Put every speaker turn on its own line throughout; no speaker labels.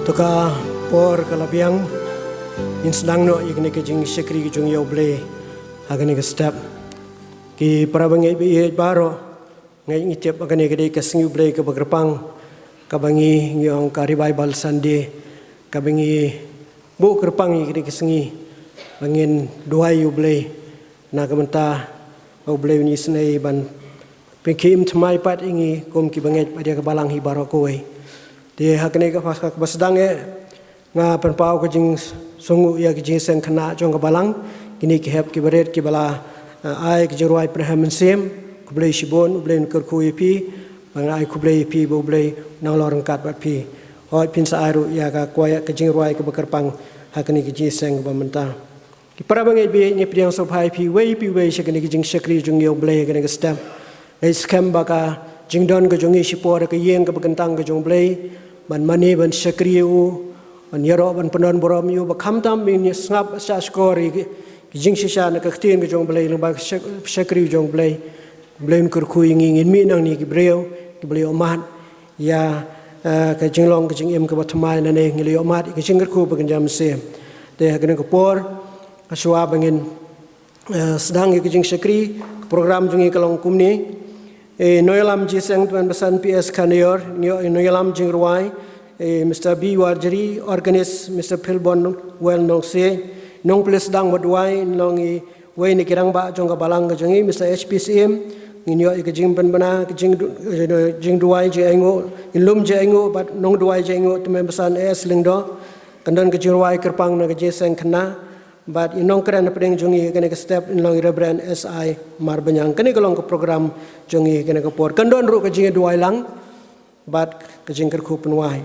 Toka por kalabiang insdang no ikne ke jing shekri ki jung yoble agane ke step ki parabangi bi baro ngai ngitep agane ke ke singu ble ke bagrapang kabangi ngong ka revival sunday kabangi bu kerpang ikne ke singi bangin duai yoble na kamenta oble ni snei ban pekim thmai pat ingi kom ki banget pada ke balang hi baro koi di hakne ka basdang nga penpau ke jing sungu ya ke jing sen khana jong ka balang kini ki hep ki beret ki bala ai ki jorwai praham sem kublei shibon ublei ker khu pi bangai kublei pi boblei nang lorang kat bat pi hoi pin sa airu ya ka kwaya ke jing roi ke bakarpang hakne ki jing sen ba menta ki parabangai bi ni priang so phai pi wei shakne ki jing shakri jung yo blei ke ne stem ei scam ba ka jing don ke jong shipor ke yeng ke bakantang ke jong blei ban mani ban shakri u ban yaro ban panon borom yu ba khamtam min snap sa skori ki jing shisha na ka tin ke jong blei ba shakri jong blei blain kur khu ngi mi nang ni ki breu ki blei omat ya ka jing long ke jing em ke bathmai na ne ngi omat ki jing khu ba jam se de ha ke por aswa bangin sedang ke jing shakri program jing kalong kumni noyalam jiseng tuan besan PS Kanior noyalam jing ruai Mr. B. Warjari, organist Mr. Philbon well nong se nong plus dang wadwai nong I way ni kirang ba jong balang ka jongi Mr. HPCM nginyo I jing ban bana jing duai je engo ilum je engo but nong duai je engo tumen besan es lingdo kandan ka jing ruai kerpang na ka jeseng khana but inong kran pedeng jongi kene ka step in long reverend SI marbanyang kene ka long ka program jongi kene ka por kandon ru ka jing duai lang but ka jing ker khu penwai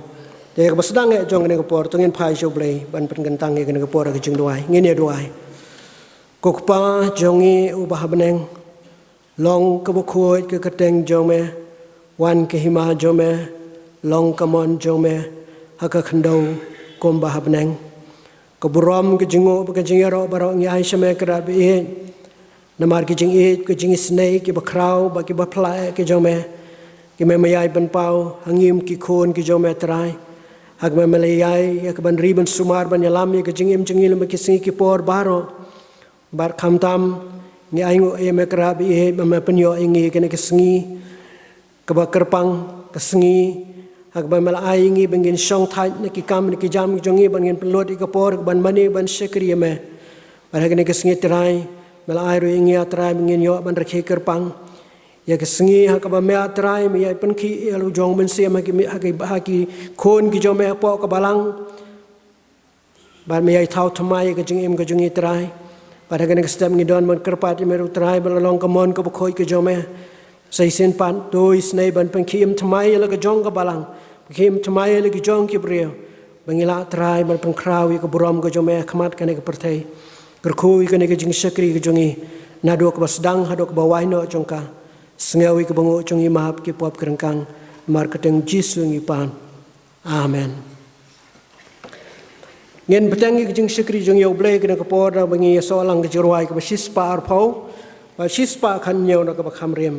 de ka basdang e jong ne ka por tungin phai sho blei ban pen kan tang e ka por ka jing duai ngene duai ko pa jongi u ba habneng long ka bu khoi ka teng jome wan ke hima jome long kamon jome ha ka khandau kom ba habneng ko buram ke jingo ka jingero baro ngi ai shame kra bi namar ki jing e ke jing snake ke ba krau ba ki ba pla ke jome ki me mayai ban pau hangim ki khon ki jome trai hak me malayai ya ban riban sumar ban yalam ya jingim jingil me kisi ki por baro bar khamtam ni aingo e me krabi e me penyo ingi kene kesengi ke ba kerpang kesengi hak ban mal aingi bangin song thai ne ki kam ne ki jam jongi bangin pelot ki por ban mani ban sekri me bar kene kesengi trai mal airu ingi atrai bangin yo ban rakhe kerpang ya kesengi hak ba me atrai me ya pen ki elu jong ben se ma ki haki khon ki jo me po ka balang ban me ai thau thamai ka jing em ka jungi trai pada kene stem ngi don man kerpat me ru trai bal long ka mon ka khoi ki jo me sai sen pan doi snei ban pen ki em thamai la ka jong ka balang ki em thamai la ki jong ki brio bangila trai ban pen kraw ka buram ka jo me khmat kene ka perthai ker khoi kene ka jing shakri ka jungi na do ka basdang ha do ka bawai no jongka sengawi ke bangu chungi mahap ke pop kerengkang marketing jisu ngi pan amen ngen betangi ke jing shikri jung yo ble ke ka por da bangi so lang ke jirwai ke shispa ar phau ba shispa khan nyo na ka kham rem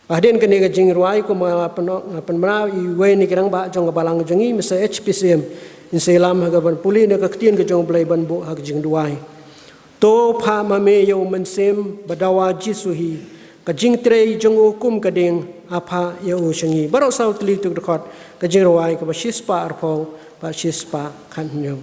aden ke ne ke jing ruai ko ma pan mra I we ni kerang ba jong balang jungi Mr. HPCM in selam ha ga ban puli ne ka tien ke jong ble ban bo ha jing duai to pha ma me yo men sem badawa jisu hi ka jing trei jong ukum ka ding apa ya u shangi baro sau tli tu khot ka jing rawai ka shispa ar pho ba shispa khan nyo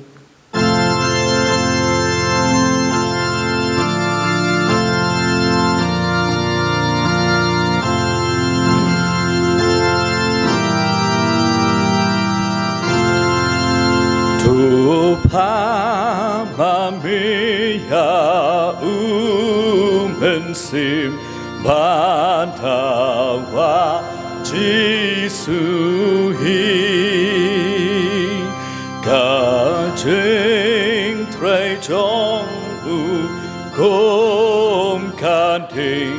tu pa ma me ya u men sim Bantawa Jisu hi Ka jing trei jong u kom kan ting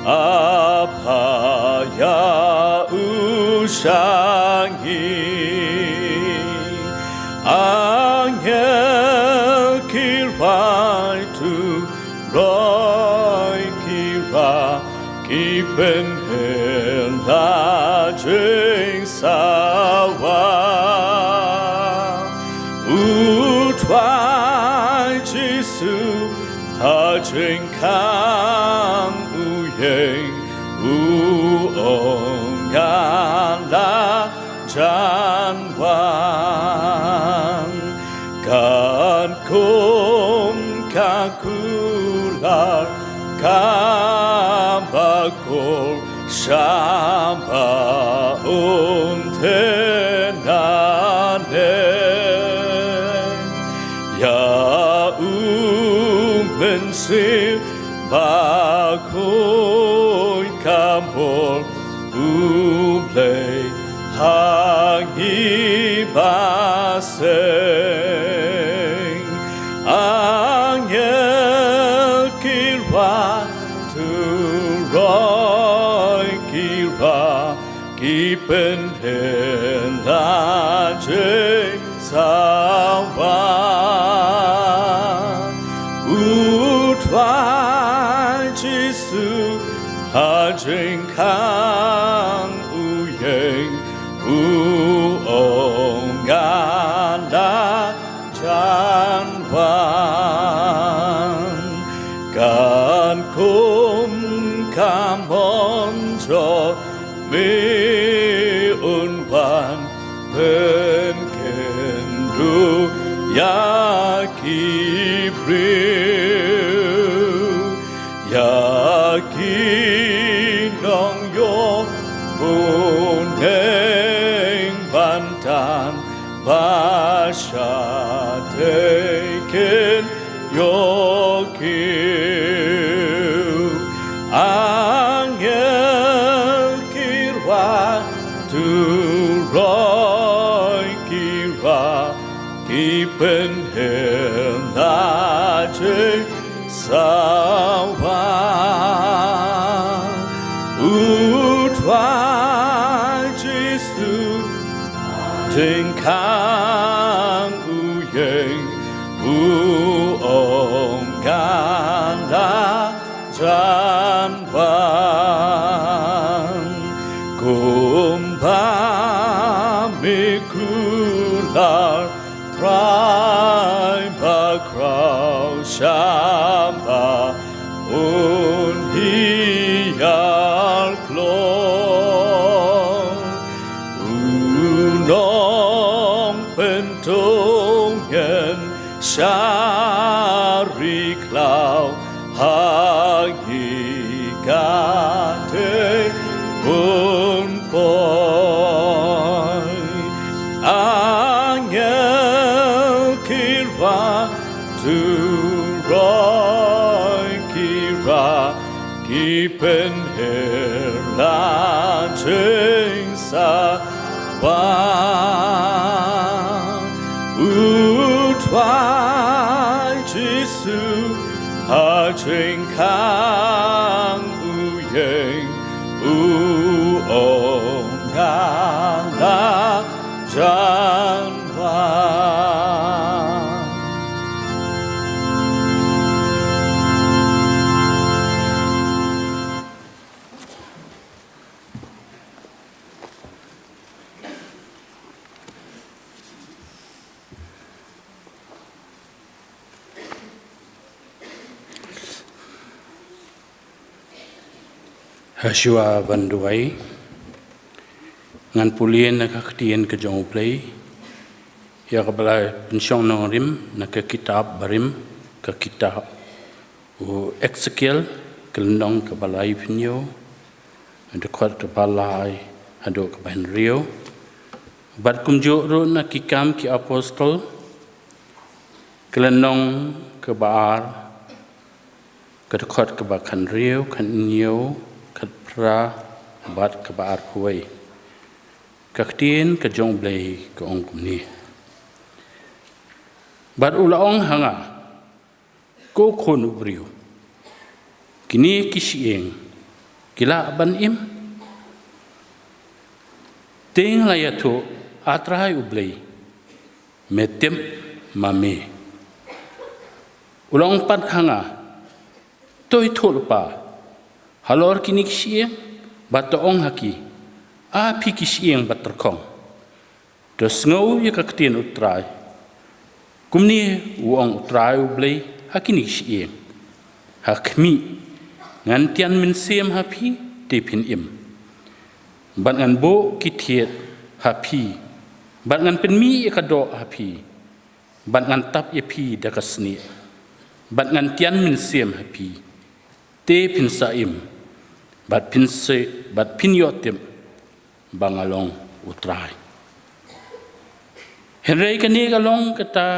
apa ya u shangi angel ki rai tu roi ki ra Keepen hela jing sawa thoại Giêsu hà trên khang u yên u ong ngàn la chan wan kan kum kakular kabakor shamba untenane ya mensi bakoi kamor ublei hangi baseng angel kirwa turoi kirwa kipen helaje sawa utwai Giêsu hà trên khang u yên u ong ngàn la chan wan kan kum kamon cho me unwan ben kendu ya kibriu ya kinong yo buneng bantan basha taken yo kiu angel kirwa turoi kirwa kipen helaje sawa utwai Giêsu trên khang u yên u ong ngàn la chan wan kum ba mi kular try ba crow shamba un hiar klong unong pentungen shari klau hangi kate un boy angel kirwa turoi kira kipen herlajen sawa utwai Giêsu hà trên khang u yên u ong ngàn la chan wan
Hasua banduai ngan pulien na kaktian ke jong play ya kabala pensyong nong rim na ke kitab barim ke kitab u Ezekiel kelendong ke balai pinyo ando kwat ke balai ando ke ban rio bat kumjo ro na kikam ki apostol kelendong ke baar ke kwat ke bakan rio kan nyo kat pra bat ke baar kuai kaktin ke jong blai ke ong kumni bat ulaong hanga ko kon ubriu kini kisieng kila ban im ting la yato atrai ublai metem mame ulang pat hanga toi thulpa halor kini kisieng bat ong haki api kisieng bat terkong dos ngau ya kaktin utrai kumni uang utrai ublay hakini sieng hakmi ngan tian min siam hapi tepin im ban ngan bo kitiet hapi ban ngan penmi ikado hapi ban ngan tap yapi dakasni ban ngan tian min siam hapi tepin saim bat pin se bat pin yotim bangalong utrai Henry kani galong kata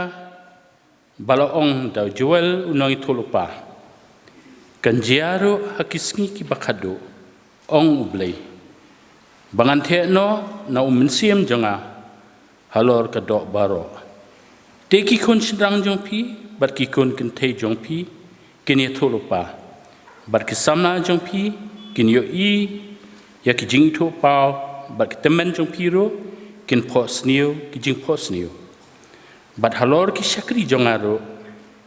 balaong daw jual unang itulupa kanjiaro hakisngi ki bakado ong ublay bangan no na umensiam janga halor kadok baro teki kon sedang jongpi bat ki kon kentei jongpi kini itulupa bat ki samna jongpi kini yo I ya ki jing to pau bat ki temen jongpi ro kin pos niu ki jing pos niu bat halor ki syakri jongaro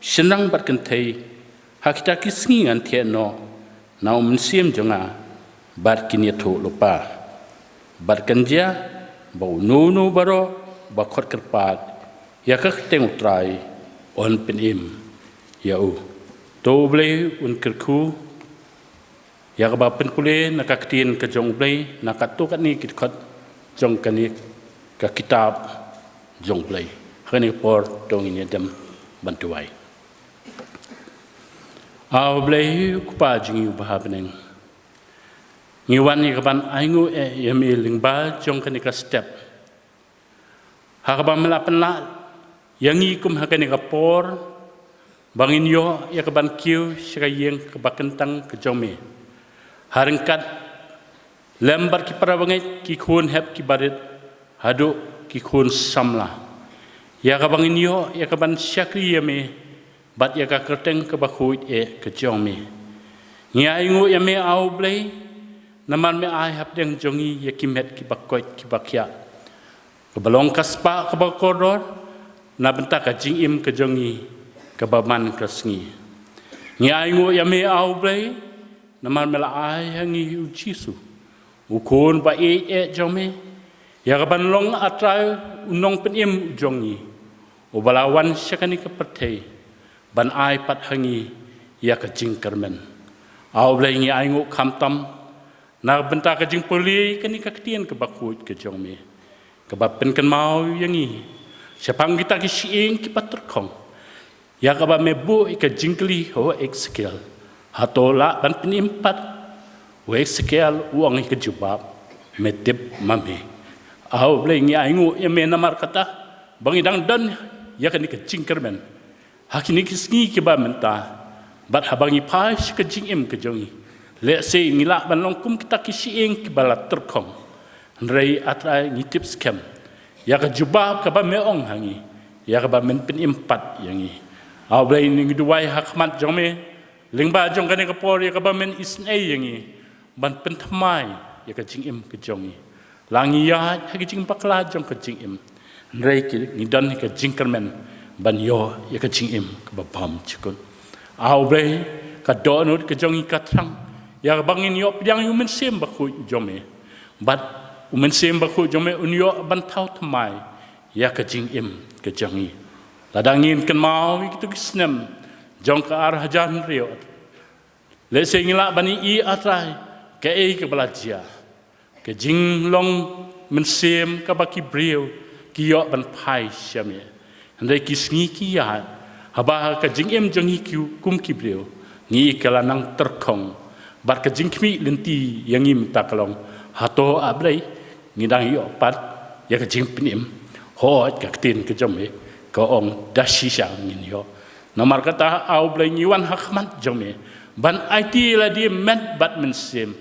senang bat kentai hakita ki singan no na umensiam jonga bat kini to lupa bat kanja bau no baro bakot kerpat ya ka teng utrai on penim ya u to blei un kerku ya ka ba pen pule na ka ktien ka jong blei na ka to ka ni kit khot jong ka ni ka kitab jong blei hani por tong ini dam bantuai au blei ku pa jing yu bahabneng ngiwan ni kaban aingu yami lingba jong ka ni ka step ha ka ba melapan la yangi kum ha ka ni ka por bangin yo ya kaban kiu syayeng ka bakentang ka jome harengkat lembar ki para bangai ki khun hep ki barit hadu ki khun samla ya ka bangin yo ya ka ban syakri yame bat ya ka kerteng ka bakhuit ka jome ngai ngu yame au blei naman me ai hap deng jongi ya kimet ki bakoit ki bakya ka balong kaspa ka bakodor na benta ka jing im ka jongi ka baman krasngi ngai ngu yame au blei naman mela ai hangi u jisu ukun ba jome ya ka ban long atrai unong penim jongi o balawan syakani ka pertei ban ai pat hangi ya ka jing kermen au blei ngi ai ngu khamtam na benta ka jing poli kani ka ktien ka bakut ka jongme ka bapen kan mau yangi siapang kita ki sieng ki patrkong ya ka ba mebu ka jingkli ho exkel hatola ban penimpat ho exkel uang ka jubab medip mame au blei ngi ai ngu ya me namar kata bangidang dan ya kani ka jing kermen hakini ki sngi ki ba menta bat habangi pas ka jing em ka jongi le se ngila ban long kum kita ki sieng ki balat terkong rei atrai ngitip scam ya ka jubab ka ba meong hangi ya ka ba men pen empat yangi au blei ning duai hakmat jome lingba jong kane ka por ya ka ba men isnai yangi ban pen thamai ya ka jing em ka jongi langi ya ha ki jing pakla jong ka jing em rei ki ni dan ka jing kermen ban yo ya ka jing em ka ba pam chikun au blei ka donut ka jongi ka trang ya bangin yo yang yu men sem bakhu jome bat umen sem bakhu jome un yo ban thau thamai ya ka jing im ka jangi ladangin kan mau ki tu kisnem jong ka ar hajan rio le se ngila bani I atrai ka ka belajia ka jing long men sem ka baki brio ki yo ban pai syame andai ki sngi ki ya haba ka jing im jangi ki kum ki brio ni kala nang terkong bar ka jingkmi lenti yang im taklong hato ablai ngidang yo pat ya ka jingpnim ho ka tin ka jome ka ong dashisha ngin yo namar kata au blai ngiwan hakmat jome ban IT la di met bat men sim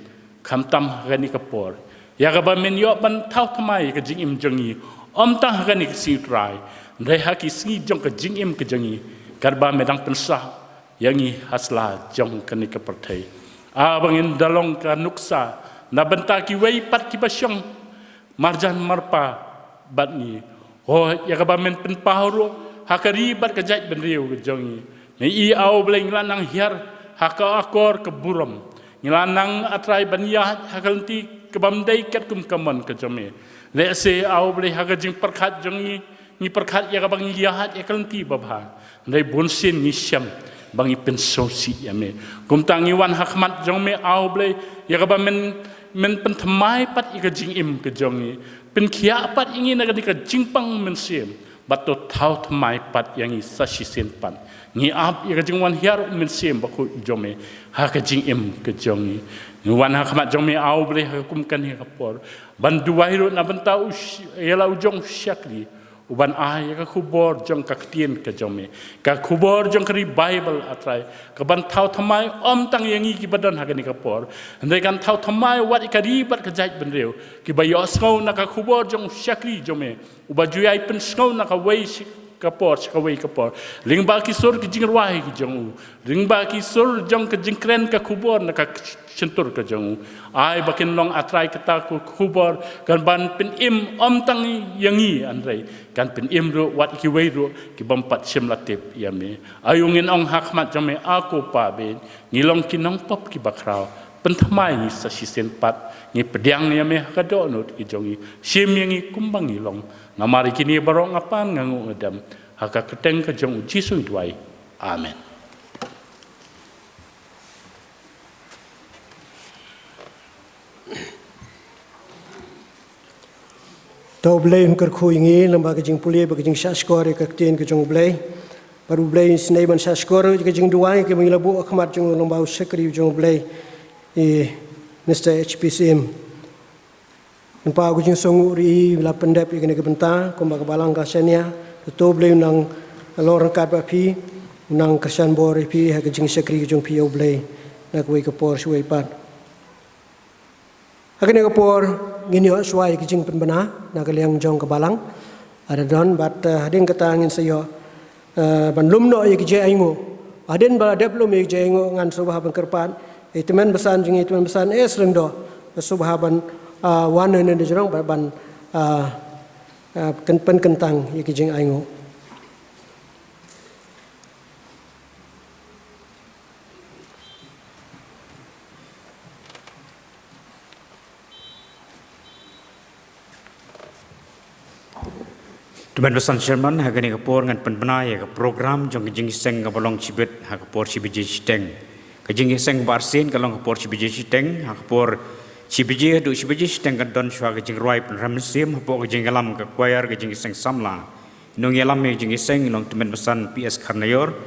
khamtam gani ka por ya ka ba men yo ban thau thamai ka jingim jongi om ta gani ka si trai ndai haki si jong ka jingim ka jongi karba medang pensa yangi hasla jong kani ka perthai abangin dalong ka nuksa na benta ki wei pat ki basyong marjan marpa bat ni ho ya ka ba men pen pahro hakari bat ka jait ben riu jongi ni I au bleng lanang hiar haka akor ke buram ngilanang atrai bania hakalti ke bamdai kat kum kaman ka jome le se au ble haka jing perkhat jongi ni perkat ya bang yahat ya kelanti babha ndai bonsin ni syam bang pensosi ya me kum tangi wan hakmat jong me au ble ya ba men pentamai pat ika jing im ke jongi pen kia pat ingin naga dika jingpang men sim bato tau tamai pat yang i sashi sen pan ni ap ika jing wan hiar men sim baku jome ha ke jing im ke jongi ni wan hakmat jong me au ble ha kum kan hi kapor ban duai ro na ban tau yala ujong syakli uban ai ka kubor jong ka ktien ka jome ka kubor jong kri bible atrai ka ban thau thamai om tang yangi ki badan hagani ka por andai kan thau thamai wat ikari bat ka jait ben reu ki bayo skau na ka kubor jong syakri jome uba juyai pen skau na ka wei ka por ka wei ka por ling ba ki sur ki jingwai ki jong ling ba ki sur jong ka jingkren ka kubor na ka centur ka jong ai bakin long atrai kata ku kubor kan ban pen im om tang yangi andai kan pen im ro wat ki wei ro ki bampat sim latip ya me ayungin ong hakmat jome aku pa ben ni long ki nong pop ki bakrao pen thamai ni sa sisen pat ni pediang ya me ka do no ki jongi sim yangi kumbang ni long ngamari kini barong apan ngangu ngedam haka keteng ka jong jisu duai amen.
Tau blay unkar khu ingi lembaga jing pulia bagi jing syashkor ka ktien ke jong blay baru blay snai ban syashkor ke jing duai ke mengilabu akhmat jong lembau sekri jong blay Mr. HPCM nampa aku jing songu ri la pendap ke benta komba balang ka senia to blay nang lorang kat ba pi nang kersan bor pi ha ke jing sekri jong pi blay nak wei ke por suai pat Agaknya kapor gini suai kijing penbena nak liang jong kebalang ada don bat hadin kata angin sayo ban lumno ye kije aingo hadin bala deplom ye kije aingo ngan subah ban kerpan teman besan jing teman besan sereng do subah ban wana ne jong ban pen kentang ye kije aingo
Tuan Besan Sherman hagani kapor ngan penbenai ke program jong jing seng kabolong cibet hakapor cibiji steng kajing seng barsin kalong kapor cibiji steng hakapor cibiji du cibiji steng kan don shwa kajing roi penram sim hapo kajing alam ka choir kajing seng samla inong yalam me jing seng inong Tuan Besan PS Karnayor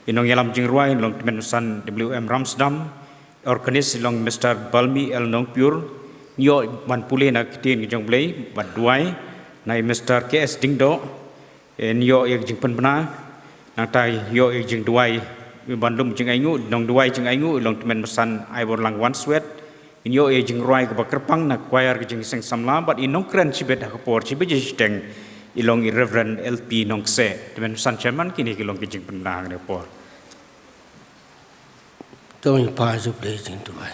inong yalam jing roi inong Tuan Besan WM Ramsdam organis ilong Mr. Balmi El Nong Pure yo ban pule na kitin jong blay bat duai nai Mr. KS Dingdo en yo ek jing penbena nang tai yo ek jing duai bandum jing aingu nong duai jing aingu long Tuan Besan ai bor lang wan swet in yo ek jing roi ka kerpang na choir jing seng samla but in nong kren cibet ha kapor cibet jeng ilong Reverend LP nong se Tuan Besan Chairman kini kilong jing penbena ne por
tong pa ju ble jing duai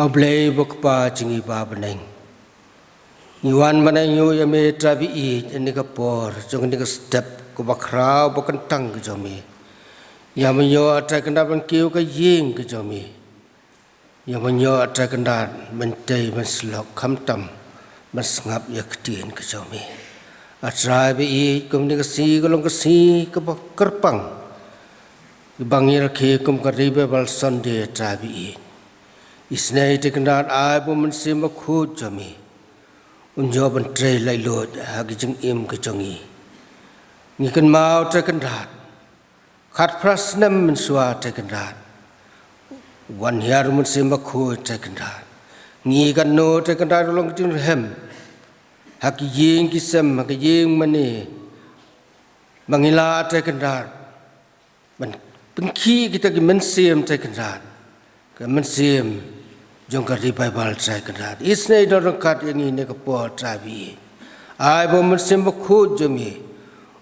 au ble bok pa jing ba beneng Iwan mana yu ya me trabi i ini kapor jong ni step ko bakrau bokan tang ke jomi ya menyo atra kendan kiu ke ying ke jomi ya menyo atra kendan mentai menslok khamtam masngap ya ktien ke jomi atra bi i kum ni si kolong ke si ke kerpang bangir ke kum ka ribe bal sonde trabi i isnai te kendan ai bo mensim khut jomi unjo ban trai lai lot hagi jing im ke jongi ngi kan mau tra kan rat khat prasnam men swa tra kan rat wan hiar mun sim ba khu tra kan rat ngi kan no tra kan rat long tin hem hagi ying ki sem hagi ying mane mangila tra kan rat ban pengki kita ki men sim tra kan rat ka men sim jong ka Bible try kan isnai dorong kat yang ini ke por trabi ai bom sim khut jomi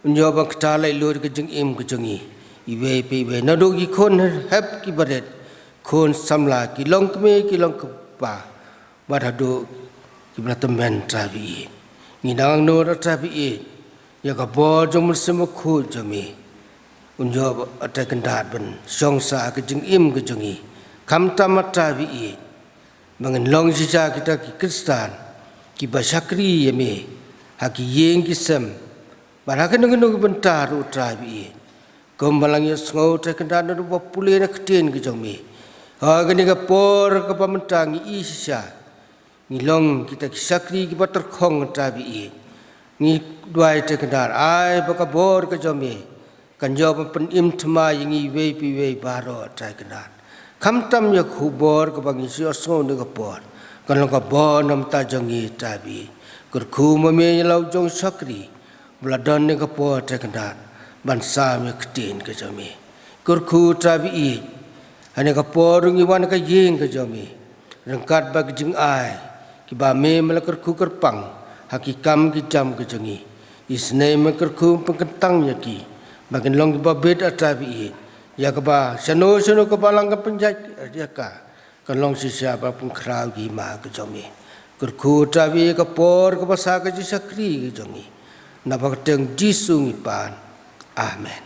unjo bang ktalai lur ke jing im ke jongi iwe pe we na do gi khon hep ki baret khon samla ki long kme ki long pa badado ki bratamen trabi ni nang no trabi e ya ka bo jom sim khut jomi unjo atakan dat ban song sa ke jing im ke jongi kam tamat trabi e Mangan long sisa kita ki Kristen ki basakri yeme haki yeng ki sem Barakan dengan bentar utrabi. Kembalang ya sengau terkenal dan pulih nak tin ke jomi. Hagan ni kapor ke pamentang isya. Ngilong kita kisakri kita terkong utrabi. Ni dua terkenal ai bakabor ke jomi. Kan jawab penim tema yang iwe piwe baro terkenal. Kamtam ya kubor ke bangi sengau ni kapor. Kan long kapor nam tajangi utrabi. Kerku mami lau jong sakri. Beladan ni kapor terkenal. Bansa mi ketin ke jami. Kurku trabi hanya kapor ngiwan ke yeng ke jami. Rengkat bagi jeng ai. Kiba me melakar ku kerpang. Hakikam ki jam ke jengi. Isne mekerku pengkentang yaki. Bagian long kiba beda trabi ya kiba sano kebalang ke penjat jaka. Kan long sisa apa pengkerau gima ke jami. Kurku trabi kapor ke pasar ke jisakri ke jami. Napa keteng jisu ngipan. Amen.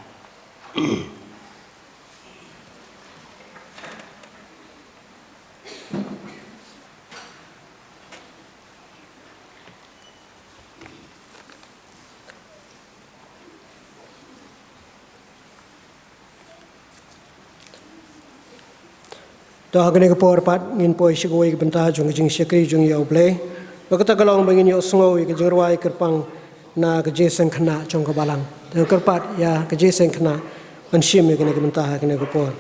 Dah agak ni kapor pat ngin poi sigoi ke bentah jung jing syakri jung ya oblay. Bakata kalong bangin yo sengoi ke jing ruai kerpang na ke jeng kena jung kebalang. Dan kerpat ya ke jeng kena anshim ke ni ke bentah ke ni kapor.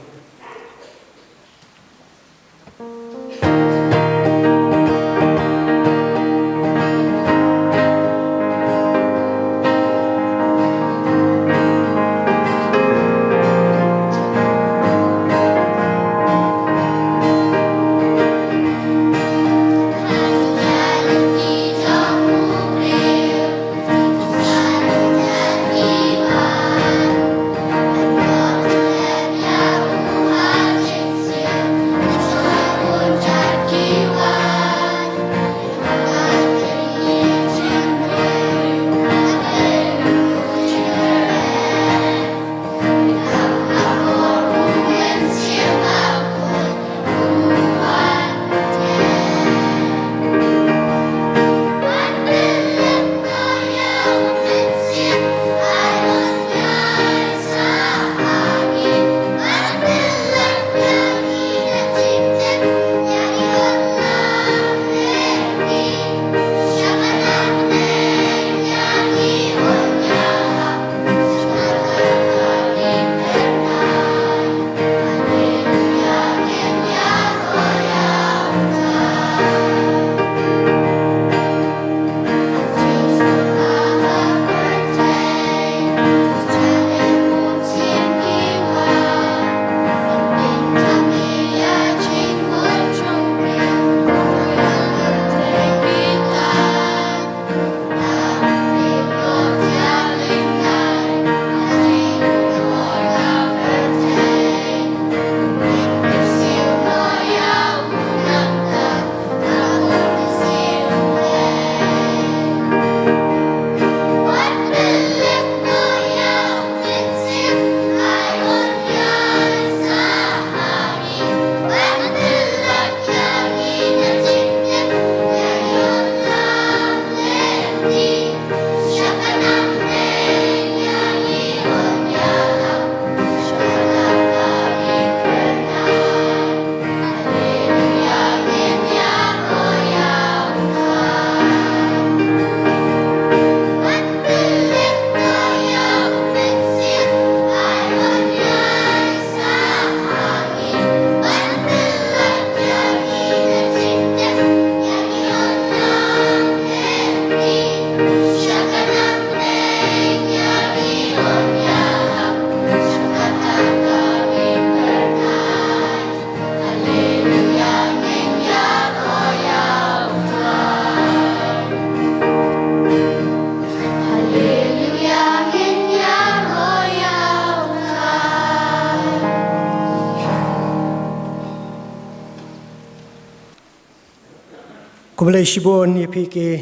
Kubalai shibon ye pi ke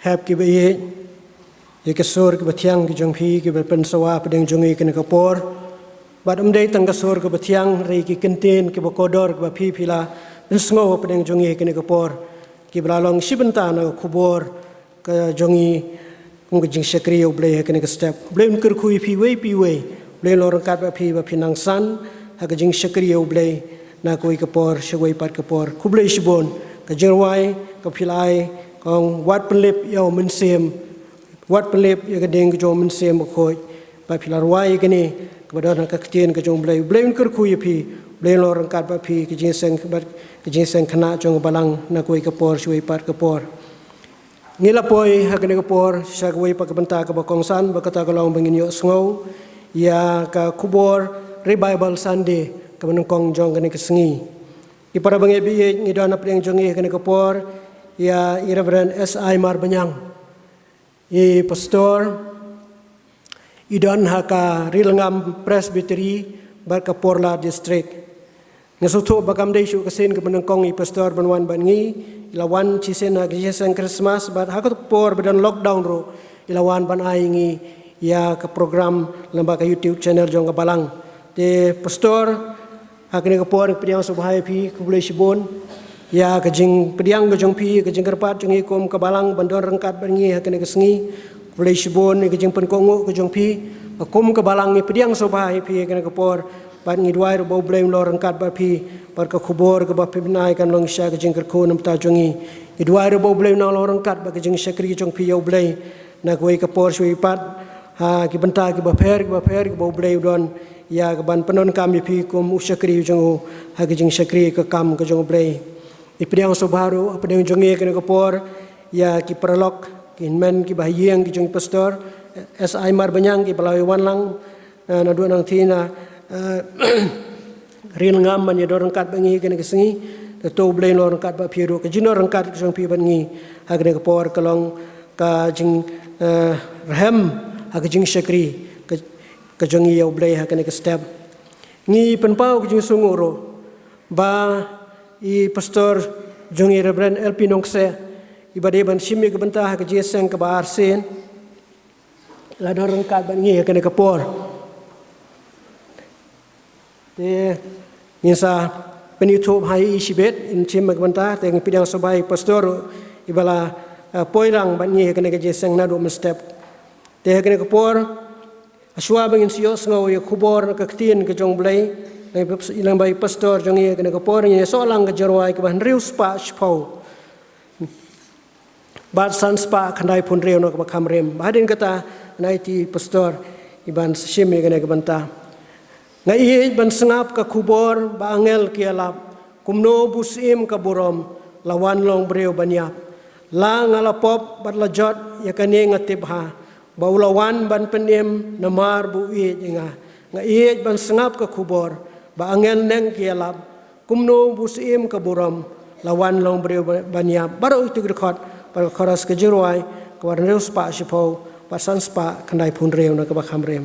hap ke baye ye ke sor ke batiang ke jong pi ke berpen sawa pedeng jongi ke nekapor bad umdai tang ke sor ke batiang rei ke kenten ke bokodor ke pi pila den sngo pedeng jongi ke nekapor ke blalong shibenta na kubor ke jongi kum ke jing syakri ya boleh hakane ke step boleh unker kui pi we boleh lorong kat ba pi nang san hak jing syakri ya boleh na kui ke por shwai pat ke por ku boleh shibon ke jerwai ke pilai kong wat penlip ya mensem wat penlip ya ke deng ke jo mensem ko ba pilarwai ke ni kepada nak ketien ke jong boleh unker kui pi boleh lorong kat ba pi ke jing seng kena jong balang na kui ke por shwai pat ke por ngila poi hakane ke por syagwai pa kebenta ke bakongsan bakata kalong bangin yo sngau ya ka kubor revival Sunday ke menungkong jong kene ke sengi i para bangi bi ngidana pring jong i kene ke por ya Reverend SI Marbanyang i pastor idan haka rilngam presbytery barka porla district ngasuto bakam dei syu kesen ke menungkong i pastor banwan bangi ilawan cisen ag jesen Christmas bat hakut por badan lockdown ro ilawan ban aingi ya ke program lembaga YouTube channel jong balang te pastor hakne ke por pediang subhai pi kubule sibon ya ke jing pediang ke jong pi ke jing kerpat jong ikom ke balang bandon rengkat bangi hakne ke sengi kubule sibon ke jing penkongo ke jong pi akum ke balang ni pediang subhai pi hakne ke por ban ngidwai ro blame lo rengkat ba pi par ka khubor ka ba pibnai kan long sha ka jing ko nam ta jongi idwai ro blame na lo rengkat ba ka jing shakri jong pi yo blai na koi ka por shui pat ha ki banta ki ba pher ki bo blai don ya ka ban panon kam pi ko mu shakri jong ha ka jing shakri ka kam ka jong blai ipriang so baru apa deng jongi ka por ya ki prolog ki men ki ba yeng ki jong pastor SI Marbanyang ki balai wan lang na do nang thina rin ngam man yador rangkat bangi kene kesengi to blai lo rangkat ba piru ke jino rangkat ke jong pi bangi hagne ke por kalong ka jing rahem hak jing syakri ke jong ya blai hagne ke step ngi penpau ke jing sunguro ba i pastor jong Reverend LP Nongse ibade ban shimi ke bentah ke jeseng ke ba arsen la dor rangkat bangi hagne ke por te insa penitup hai isibet in chim magbanta te pidang sobai pastor ibala poirang bangi kene ke jeseng na do step te kene ke por aswa bangin sio sngo ye khubor ka ktien ke jong blai ilang bai pastor jong ye kene ke por ye so lang ke jorwai ke ban riu spa spau bat san spa khandai pun reu no ke kham rem badin kata naiti pastor iban shim ye kene ke banta ngai ban sengap ka khubor ba angel kialap kumno busim ka burom lawan long breu banyap la ngalapop bat lajot yakane ngatibha ba ulawan ban penem namar bu i inga ngai ban sengap ka khubor ba angel neng kialap kumno busim ka burom lawan long breu banyap baro itu record par khoras ke jirwai ka warneu spa sipo pasan spa kandai pun reu na ka bakham rem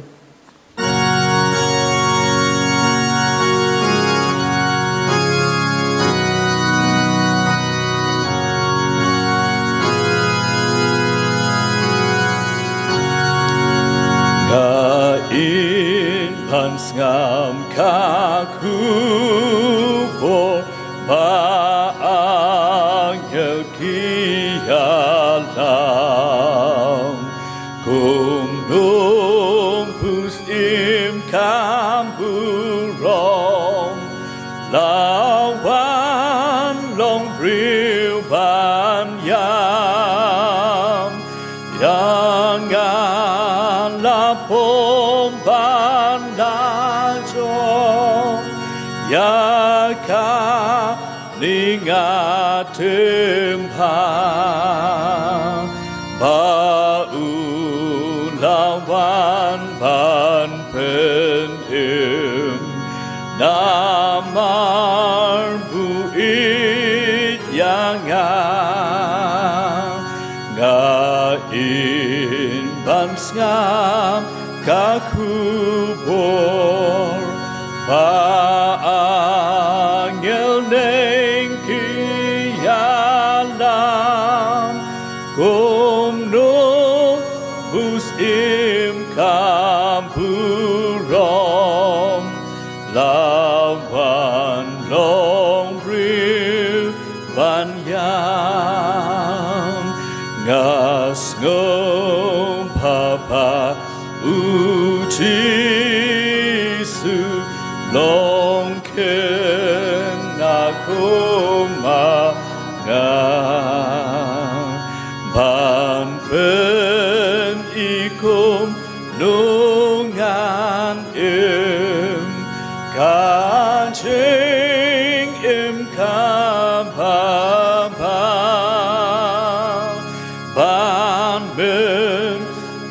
ngam kaku por baangel kialam kumnum pusim kamburom lawan long briu banyam yang lapom ya ka ningatem pa ba ulawan ban penem namar buit yang ngain ban ngam kakubor Angel neng kialam kumno busim kampurom lawan long briu banyam ngas ngom ban pen ikum nungan kancing kampamba ban ben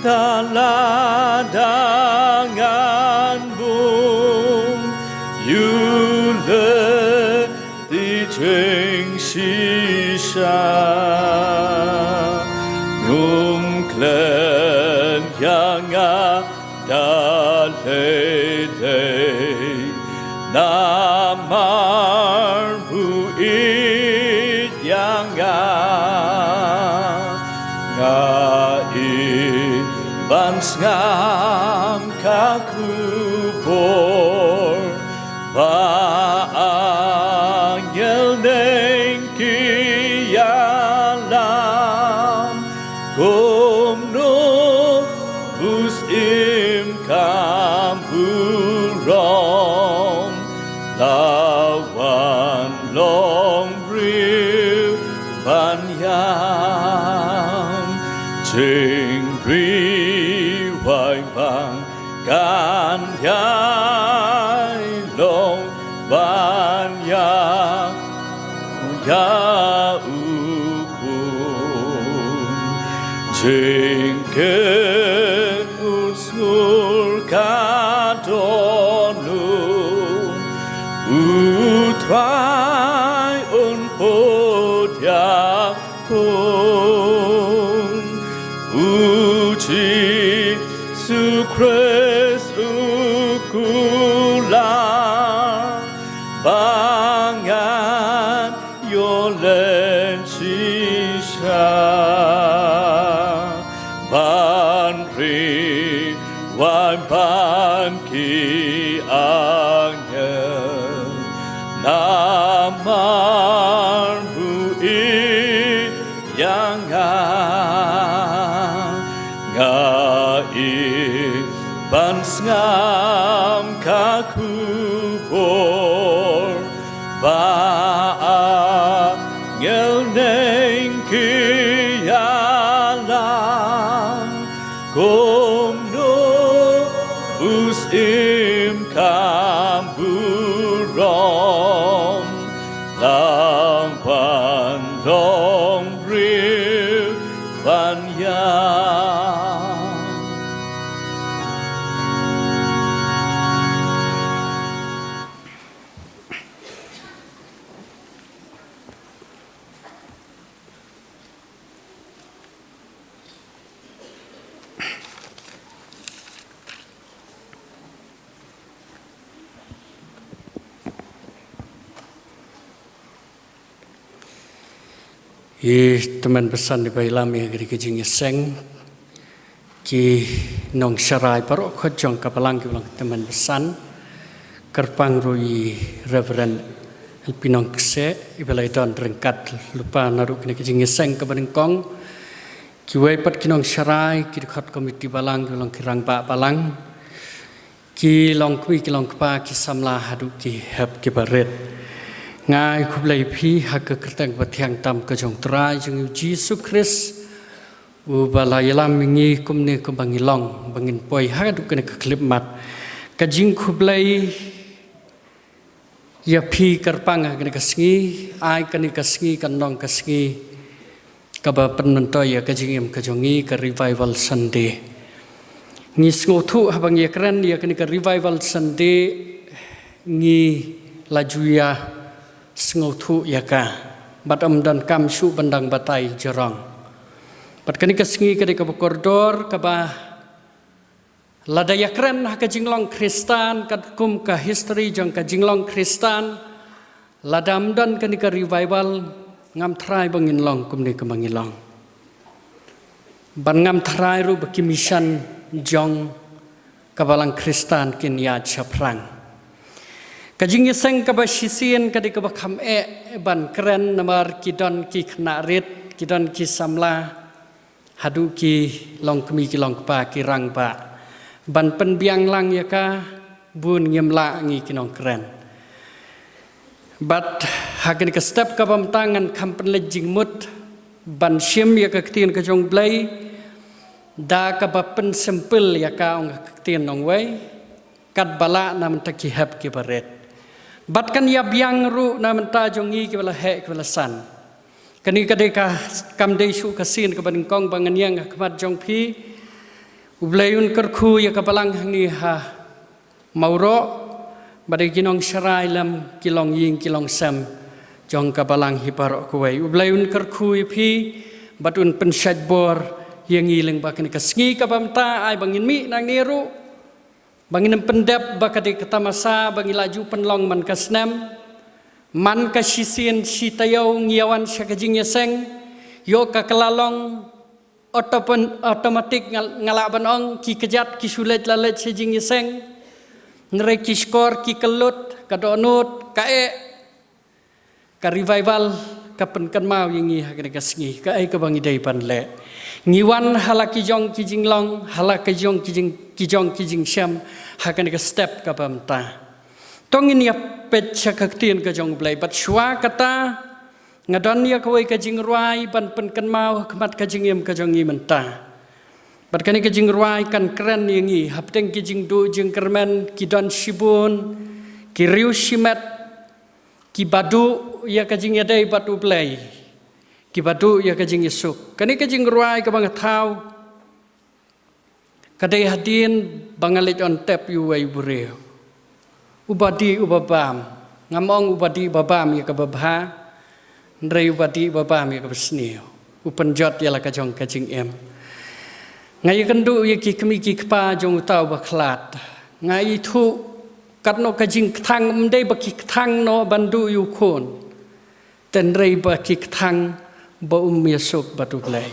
taladangan bung yule di jeng shisha nhung klen yang ada lele namar buit yang ngai bans ngam kakubor Angel neng kialam Gomno bus im kampurom Lawan long briu banyam Jing bri wai bang kan yai long banyak ya ukun jengken unsur kadonu utrai unpod ya pun uji sukres ukular bangan yolen shisha ban ri wan ban ki angel namar bui yang ngai ban ngam kakubor ngel neng kialam komno bus im kamburom lampan long briu banyam
teman pesan di bailam yang gede kejing seng ki nong syarai parok kojong kapalang ki teman pesan kerpang rui Reverend Pinong kse ibalai don rengkat lupa naruk kene kejing seng kabarengkong ki waipat ki nong syarai ki dekat komiti balang ki long kirang ba balang ki long kui ki long kpa ki samla hadu ki hab ki baret Ngai kublai pi hak kertang batiang tam kejong trai jeng Yesus Kristus ubalai lam mingi kumne kubangilong bangin poi hadu kene keklip mat kajing kublai ya pi kerpang kene kasngi ai kene kasngi kanong kasngi kaba penonto ya kajing em kajongi ke revival Sunday ngi sngotu habang ya keren ya kene ke revival Sunday ngi lajuya Sengotu yaka batam dan kamsu bandang batai jerong. Pat kani kesengi kadi kabukordor kaba lada yakran haka jinglong Kristan kadkum ka history jang ka jinglong Kristan ladam dan kani ka revival ngam trai bangin long kumni kemangilong. Ban ngam trai ru baki mission jong kabalang Kristan kin ya chaprang. Kajing iseng kabasisian kadi kabakam ban keren namar kidon ki knarit kidon ki samla hadu ki long kemi ki long pa ki rang ba ban pen biang lang yaka bun ngem la ngi kinong keren bat
hakan ke step ka pamtangan kampen lejing mut ban syim ya ka ketien ka jong blai da ka bapen sempel ya ka ong ketien nong wai kat bala nam ta ki hab ki baret bat kan ya biang ru nam ta jong i ki bala he ki bala san kani ka de ka kam de su ka sin ka ban kong bangan yang khmat jong phi ublayun kar khu ya ka balang ni ha mauro badai kinong syarai lam kilong ying kilong sam jong kabalang hiparok kuwai ublayun kerkui pi batun pensyad bor yang iling bakan kasngi kabamta ai bangin mi nang niru bangin pendap bakade ketamasa bangi laju penlong man kasnam man kasisian sitayau ngiawan syakajing yaseng yo kakelalong otomatik ngalaban ong ki kejat ki sulet lalet syajing yaseng nere ki skor ki kelut ka donut ka ka revival ka penkan mau yang ngi hakane ka sngi ka ka bangi dai pan le ngiwan halaki jong ki jinglong halaki jong ki jong ki jing syam hakane ka step ka pamta tongin ya pet chakaktin ka jong blai bat shwa kata ngadon ya ka wai ka jing ruai ban penkan mau khmat ka jing yem ka jong ngi menta bat kani ke jing ruai kan keren yangi hapteng ke jing du jing kermen ki don shibun ki riu shimet ki badu ya ke jing yadai batu play ki badu ya ke jing yesuk kani ke jing ruai ka bang thau kadai hadin bangalit on tap yu wai bureu ubadi ubabam ngamong ubadi babam ya ka babha ndrei ubadi babam ya ka besnio upenjot ya la ka jong ka jing em ngai kendu ye ki kemi ki kpa jong tau baklat ngai thu katno kajing thang mdei baki thang no bandu yu khon tenrei baki thang ba yesuk batu play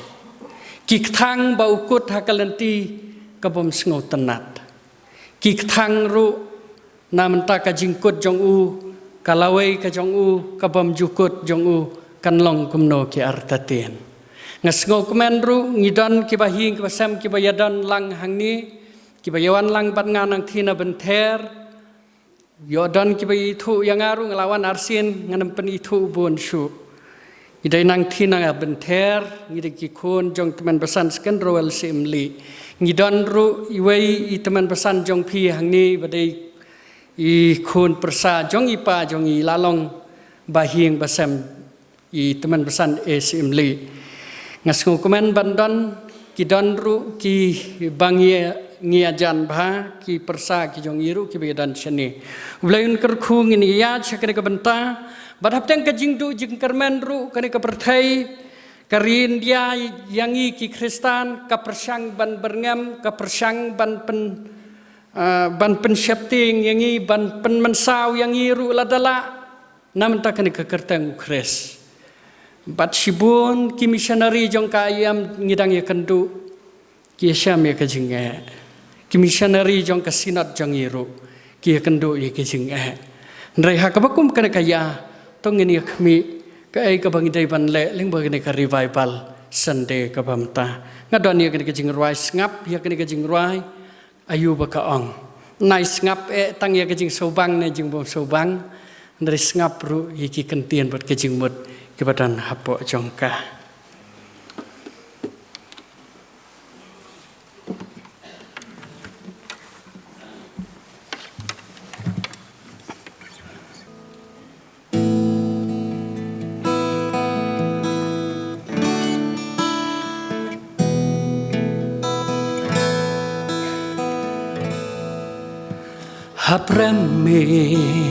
ki thang ba ukut hakalanti kabom sngo tenat ki thang ru namta kajing kut jong u kalawai ka jong u kabom jukut jong u kanlong kumno ki artaten ngasngo kemenru ngidon ki bahing ki basam ki bayadan lang hangni ki bayawan lang bat nganang thina benter yodon ki bayi thu yang aru ngelawan arsin nganam pen itu bun syu idai nang thina benter ngide ki khon jong teman pesan sken royal simli ngidon ru iwei i teman pesan jong phi hangni badai i khon persa jong ipa jong i lalong bahing basam i teman pesan simli ngasngo komen bandon ki donru ki bangia ngiajan bha ki persa ki jong iru ki bedan cheni ublayun kerkhung ini ya chakre ka benta badhap teng ka jingdu jing kermen ru kane ka perthai karin dia yangi ki kristan ka persang ban berngam ka persang ban pen shapting yangi ban pen mensau yangi ru ladala nam ta kane ka kertang kres bat shibun ki missionary jong kayam ngidang ya kendu ki syam ya ka jinga ki missionary jong ka sinat jong iru ki kendu ya ka jinga ndrai ha ka bakum kana kaya tong ini khmi ka ai ka bangidai ban le ling bagane ka revival sunday ka bamta ngadon ya ka jing ruai ngap ya ka jing ruai ayu ba ka ong nai ngap tang ya ka jing sobang ne jing bom sobang ndrai ngap ru ya ki kentien bat ka jing mut kebadan hapo jongka hapreme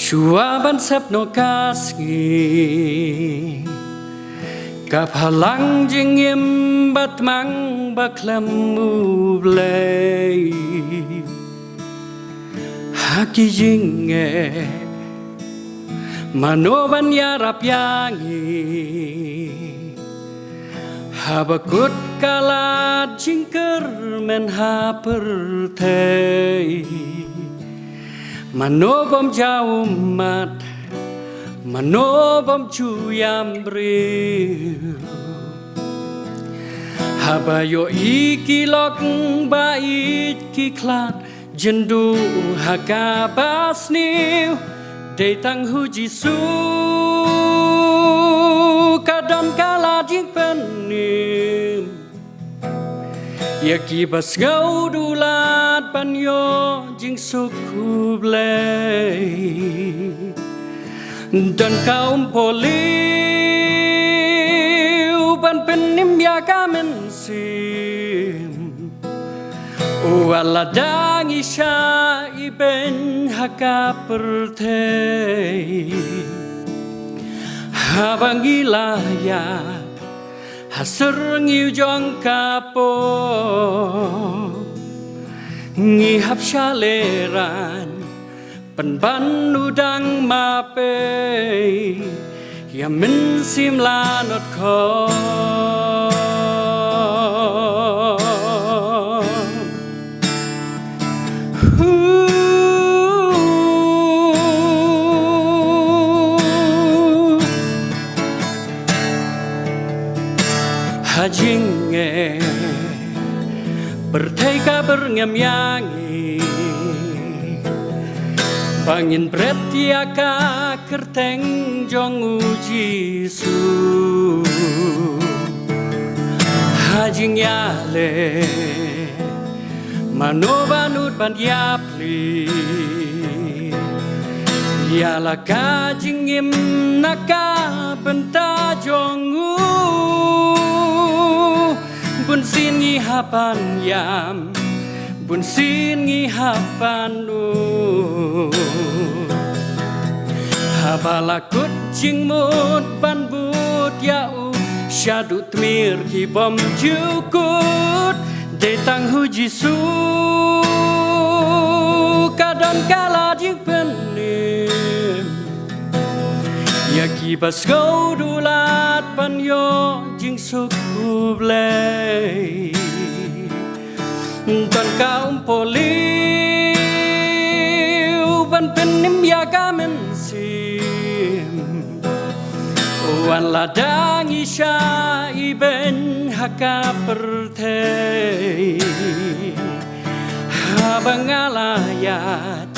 Shuaban sepno kasgi kap halang jingim batmang baklamu blay haki jinge manoban yarap yangi habakut kalat jingker men hapertei manobam jaumat manobam cuyam bril habayo ikilok bait kiklat jendu hakabasniu Datang Yesus kadam kala jing penim ya kibas ngau dulat panyo jing suku blay dan kaum poliu ban penim ya kamen sim wala dang isya iben haka pertei habang ilaya hasur ngiu jong kapo ngihap syaleran penban udang mape ya mensim lanot ko hajinge berteka bernyam-yangi bangin pretiaka kerteng jong uji su hajing yale manobanut bandiapli yala kajing im naka benta jongu bun sin ngi hapan yam bun sin ngi hapan nu habalakut jing mut ban but yau syadut mir ki bom jukut datang Yesus kadon kala jing penim ya kibas gau dulat panyo jing suku blay ton kaum poliu ban penim ya kamen sim wan ladang isya iben haka pertei habang alayat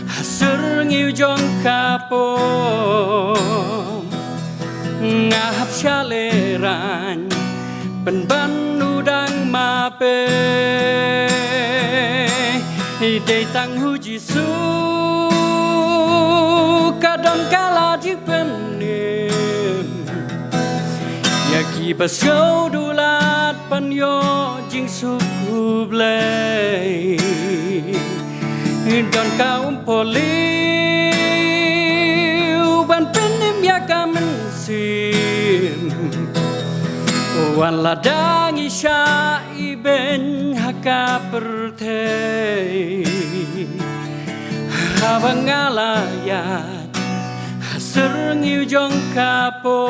hasur ngiu jong kapo ngahap syaleran penban udang mape datang Yesus kadam kala jing penim ya kibas gau dulat panyo jing suku blay dan kaum poliu ban penim ya kamen sim wan ladang isya iben haka pertei habang alayat hasur ngiu jong kapo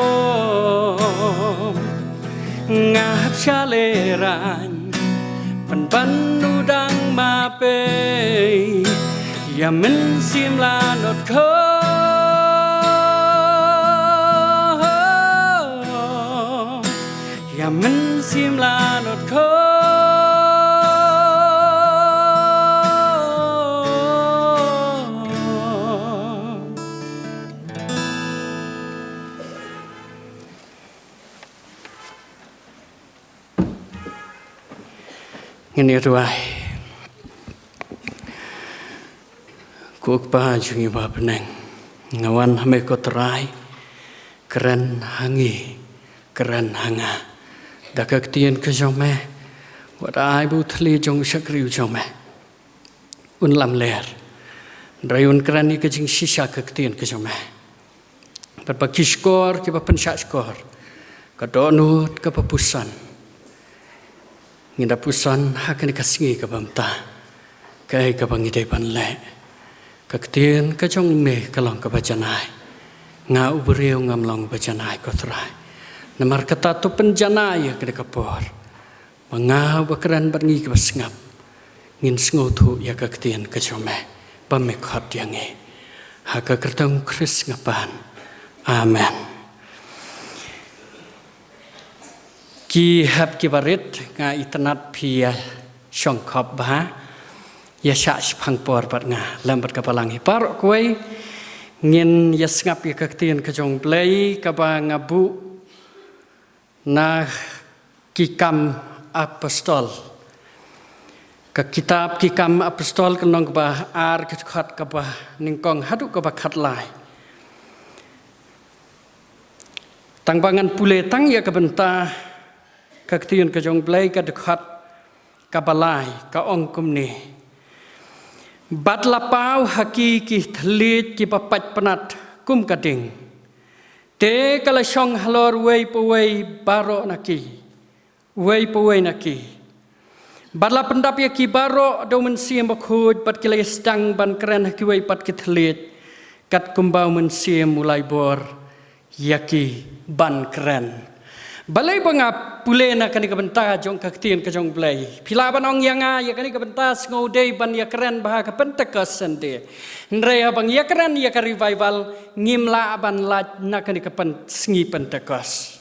ngahap syaleran penban udang mape ya mensim lanot ko ya mensim lanot ko ini ruai kuok pa jungi ba peneng ngawan hame ko terai keren hangi keren hanga dakak tien ke jong me wat ai bu thli jong sakriu jong me un lam ler rayun keren ni ke jing shisha ke tien ke jong me pat pa kiskor ke pa pensha skor ka donut ke pa pusan nginda pusan hakan kasingi ka bamta kai ka bangide pan le ka tien ka jong me kalong ka bajanai nga ubreu ngam long bajanai ko trai namar kata tu penjanai ke kapor mangau bakran barngi ke basngap ngin sngotu ya ka tien ka jome pame khat yange ha ka kertang kris ngapan amen ki hab ki barit nga itanat phia shongkhop ba ya sha phang por pat nga lambat kapalang hi par koi ngin yasngap ya kaktian kajong play kaba ngabu na kikam apostol ka kitab kikam apostol kanong kaba ar khat kaba ningkong hadu kaba khat lai tangbangan pule tang ya kabenta kaktian kajong play ka dekhat kabalai ka ong kumni bat lapau haki ki thlit ki papat panat kum kading te kala shong halor wei powei baro naki wei powei naki bat la pendap ya ki baro do men siam bakhut pat ki le stang ban kren haki wei pat ki thlit kat kumbau men siam mulai bor yaki ban kren balai banga pule na kani kabenta jong kaktian ka jong blai pila banong yanga ya kani kabenta ngodei ban ya keren bah ka pentekas sende ndre bang ya keren ya ka revival ngimla ban la na kani ka pen sngi pentekas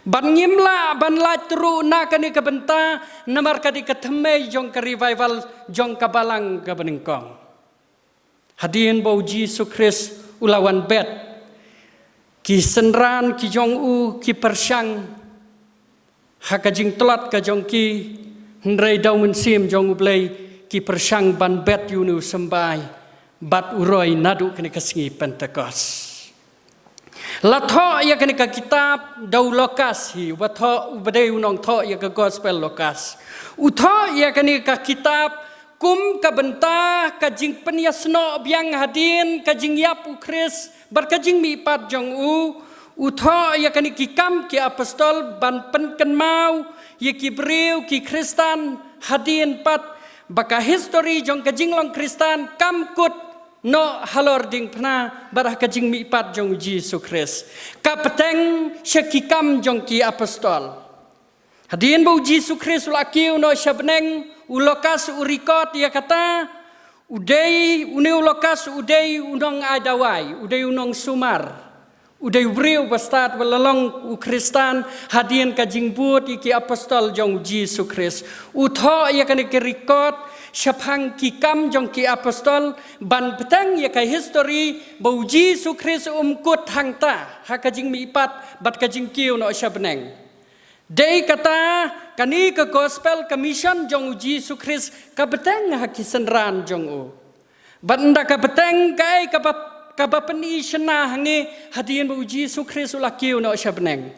ban ngimla ban la tru na kani kabenta namar kadi ka thme jong ka revival jong ka balang ka beningkong hadien bau Jesus Christ ulawan bet ki senran ki jong u ki persyang hakajing telat kajong ki ndrei dau men sim jong ublei ki persyang ban bet yunu sembai bat uroi nadu kene kasngi pentekos latho ya kene ka kitab dau lokas hi watho ubadei unong tho ya ka gospel lokas utho ya kene ka kitab kum ka benta kajing penyasno biang hadin kajing yapu kris bar kajing mi pat jong u utho ya kani kikam ki apostol ban penken mau ye ki breu ki kristan hadin pat baka history jong kajing long kristan kam kut no halor ding pna barah kajing mi pat jong Jesus Christ kapteng syakikam jong ki apostol hadin bau Jesus Christ lakiu no syabneng ulokas urikot ya kata udei uni ulokas udei unong adawai udei unong sumar udai breu bastat walalong u Kristan hadien kajing buat iki apostol jong Jesus Christ utho ya kan ikirikot syapang kikam jong ki apostol ban petang ya kai history bau Jesus Christ kut hangta ha kajing mi ipat bat kajing kiu no syabneng dei kata kani ke gospel commission jong Jesus Christ ka beteng ha kisenran jong u banda ka beteng kai ka kabapeni shena hangi hadien bu Jesus Christ ulakiu no syabneng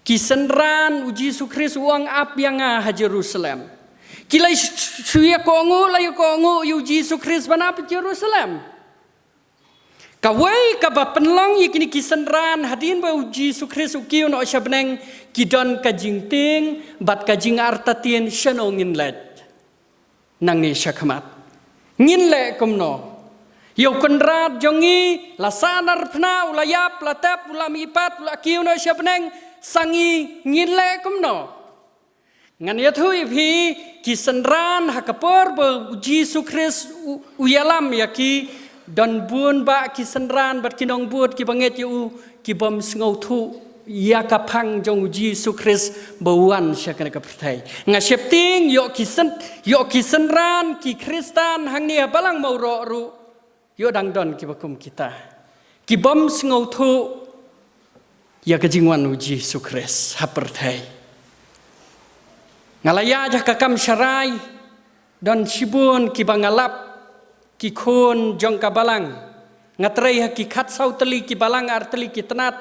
kisenran uji Jesus Christ uang ap yang ha Jerusalem kilai suya kongu layu kongu yu Jesus Christ banap Jerusalem kawai kabapenlong yakini kisenran hadien bu Jesus Christ ukiu no syabneng kidon kajing ting bat kajing artatien sheno nginlet nang ni syakamat nginle kumno Yo kenrat jongi lasanar pna ulayap latap ulami pat ulakiu no syabneng sangi nginle kumno ngan yathui phi kisenran hakapor bo Jesus Christ uyalam yaki don bun ba kisenran bat kinong buat ki banget yu ki bom ngau thu ya kapang jong Jesus Christ bawan syakana kapertai ngasepting yo kisenran ki Kristan hang ni balang mau ru yo dang don ki bakum kita ki bom ngau thu ya kajingwan uji sukres hapertai ngalaya jah kakam syarai don sibun ki bangalap ki khon jong kabalang ngatrai hakikat sauteli ki balang arteli ki tenat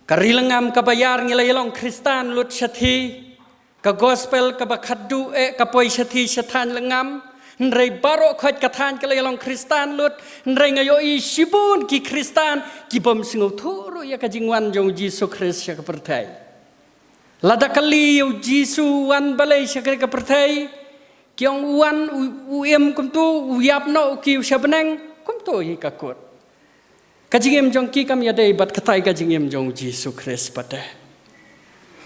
karilengam kabayar ngilayalong Kristan lut syathi ka gospel ka bakaddu ka poi syathi syathan lengam Nrai baro khot kathan kala yalong Kristan lut nrai ngayo i sibun ki Kristan ki bom singo thoro ya kajingwan jong Jesus Christ ya kapertai lada kali yu Jesus wan balai ya kapertai kyong wan uem kumtu uyap no ki syabneng kumtu hi kakut kajingem jong ki kam ya dei bat katai kajingem jong Jesus Christ pate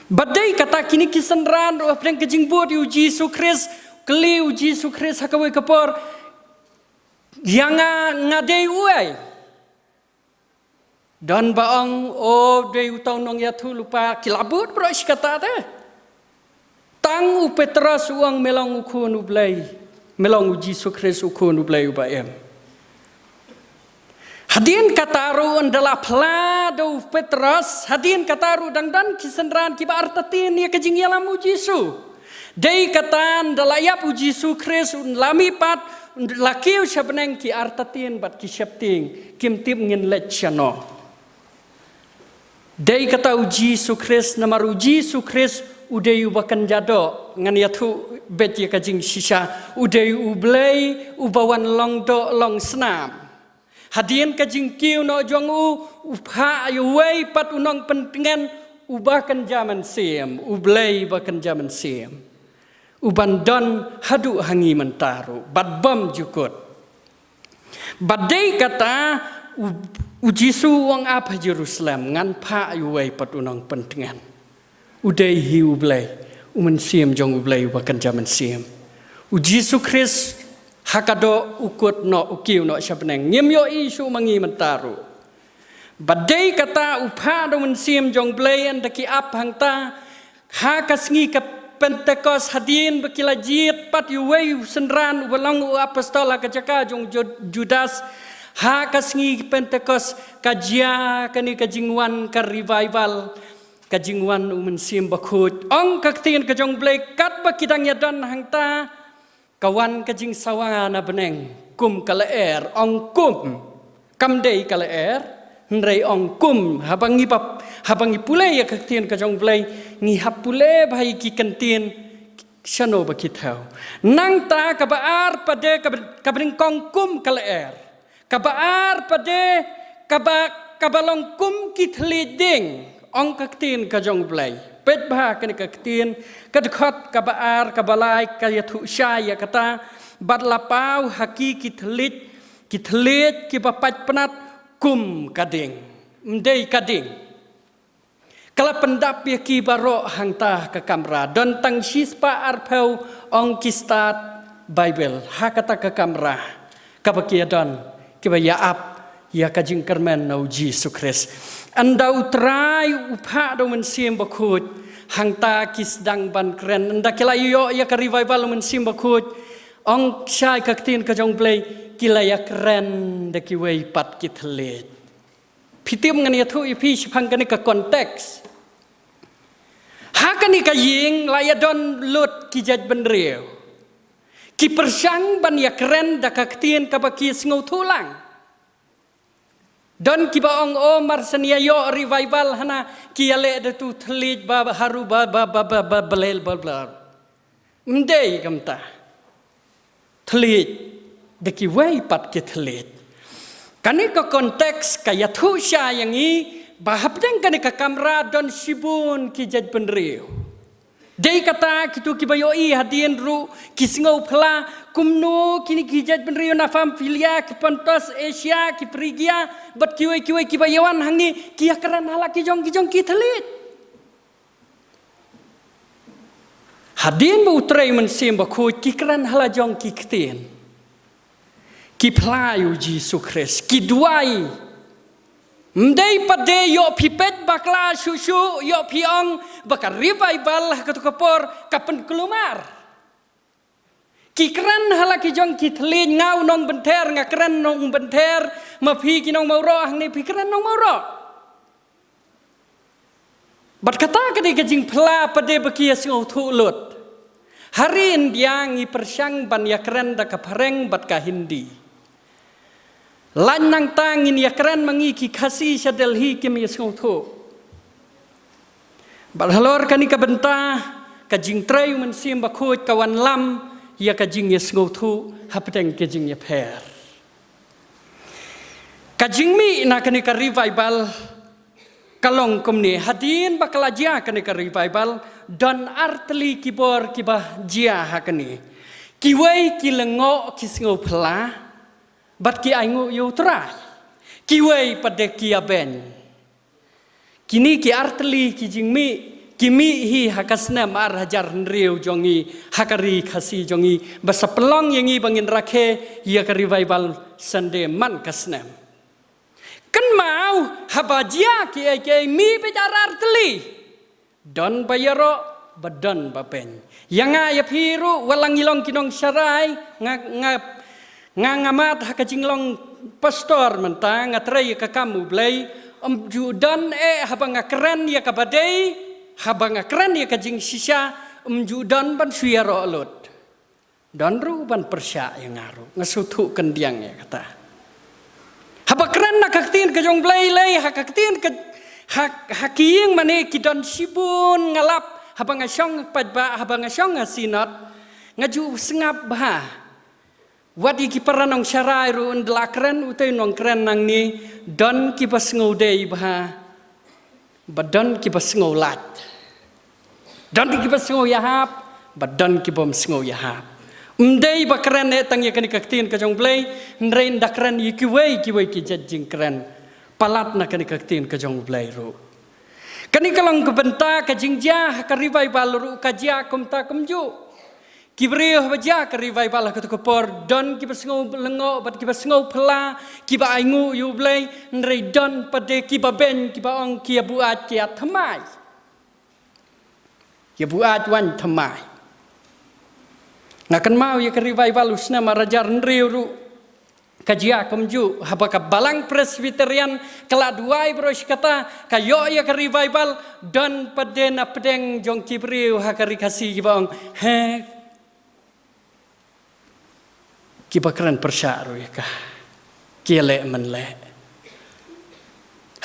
badai kata kini kisenran ro apreng kajing bod yu Jesus Christ Keliu Jesus Christ hakawai kapor yang ngadei uai dan baang o dei utau nong yatu lupa kilabut bro iskata te tang u Petrus uang melong ukun ublai melong Jesus Christ ukun ublai ubaem Hadian kataru adalah peladu Petrus. Hadian kataru dan kisendran kiba artatin ya kejing yalam Jisu. Dei katan adalah ya Jisu Kristus lami pat lakiu syabneng ki artatin bat ki syapting kim tim ngin lechano. Dei kata Jisu Kristus namaru Jisu Kristus udayu bakan jado ngan yatu bet ya kejing sisa udayu ublay ubawan long do long senam. Hadian kajing kiu no jong upha ayuway pat unong pentingan ubakan zaman siam ublay bakan zaman siam ubandon hadu hangi mentaru bad bom jukut badai kata ujisu wang apa Jerusalem ngan pa ayuway pat unong pentingan udai hi ublay uman siam jong ublay bakan zaman siam ujisu Kristus hakado ukut no ukiu no syabneng nyemyo isu mangi mentaru badai kata upha do mensim jong blayan daki ap hangta hakasngi ke Pentecost hadin bakila jit pat yuwei senran ubalang apostol kajaka jong Judas hakasngi Pentecost kajia kani kajingwan ka revival kajingwan mensim bakut ong kaktin ka jong blay kat bakidang yadan hangta kawan kajing sawana beneng kum kalaer ong kum kamdei kalaer ndrei ong kum habangi pulai ya kaktin kajong blai ngi hapule bhai ki kantin shano bakithau nang ta kabaar pade kabring kong kum kalaer kabaar pade kabalong kum kithliding ong kaktin kajong blai pet bah kani kaktin kadkhot kabaar kabalai kayathu syaya kata badlapau haki kitlit kibapat penat kum kading mdei kading kala pendap ya ki baro hangta ke kamera don tang sispa arpau ong kistat Bible hakata ke kamera kabakia don kibaya ap ya kajing kermen no Jisu Kristus andau trai upha do mensim bakut hangta kisdang ban kren anda kila yo ya ka revival mensim bakut ong syai kaktin kajong play kila ya kren de kiwei pat kitlet pitim ngan ya thu ipi sipang kani ka konteks hakani ka ying layadon lut kijat benreu ki persang ban ya kren da kaktin ka baki ngau tulang don kiba ong Omar senia yo revival hana kiale de tu thlid ba haru ba belel bla mdei kamta thlid de ki wei pat ki thlid kani ka konteks kaya thu sya yang i bahapdeng kani ka kamera don sibun ki jaj penriu dei kata kitu kibayo i hadien ru kisngau phla kumno kini kijat penriu na fam filia ki pantos Asia ki Prigia bat kiwei kibayawan hangi kia keran hala ki jong ki thlid hadien bu trei mensim ba khu ki keran hala jong ki kten ki phlayu Jisu Kristus ki duai mdei pade yo pipet bakla susu yo piong bakar revival katukapor kapan kelumar kikran hala ki jong ki thlin ngau nong benter ngakran nong benter mapi ki nong mauro hang ni pikran nong mauro bat kata kadi kajing phla pade bakia sing thu lut hari indiang i persyang ban yakran da kapareng bat ka hindi lan nang tangin yakran mangi ki khasi sadel hi kim yesngau tho balhalor kani ka benta kajing trei mensim bakhut kawan lam ya kajing yesngau tho hapteng kajing ya pher kajing mi na kani ka revival kalong komni hadin bakalajia kani ka revival don artli kibor kibah jia hakani kiwei kilengo kisngau phla bat ki aingu yu trai kiwei pada ki aben kini ki artli ki jingmi kimi hi hakasna mar hajar nriu jongi hakari khasi jongi basa pelong yangi bangin rakhe ya ka revival Sunday man kasnam kan mau habajia ki mi bicara artli don bayaro badan bapen yanga ya phiru walang ilong kinong syarai ngamat hakajinglong pastor mentang ngatrai ka kamu blai judan habang keren ya ka badai habang keren ya ka jing sisa judan ban suara alot dan ru ban persya yang ngaru ngasutu kendiang ya kata habang keren nak kaktin ka jong blai lay hakaktin ka hakiing mane kidan sibun ngalap habang asyong padba habang asyong asinat ngaju sengap bah wadi ki paranong syarai ru ndlakren utay nong kren nang ni don ki pas ngodei bah badan ki pas ngolat don ki pas ngoyahap badan ki bom ngoyahap ndei ba kren ne tang yakani kaktin ka jong blai ndrein dakren ki wei ki jajing kren palat na kani kaktin ka jong blai ru kani kalang kubenta ka jingjah ka revival ru ka jia kumta kumju Kibriyo baja ka revival ka tukopor don ki pasngo lengo bat ki pasngo pela ki ba aingu yu blai nrei don pade ki ba ben ki ba ong ki buat ki atmai ki buat wan thamai ngakan mau ya ka revival usna marajar nrei ru kajia komju habaka balang presbyterian kala duai bros kata kayo ya ka revival don pade na pedeng jong kibriyo hakari kasi ki ba ong he kibakaran persyaru ya kah kiale menle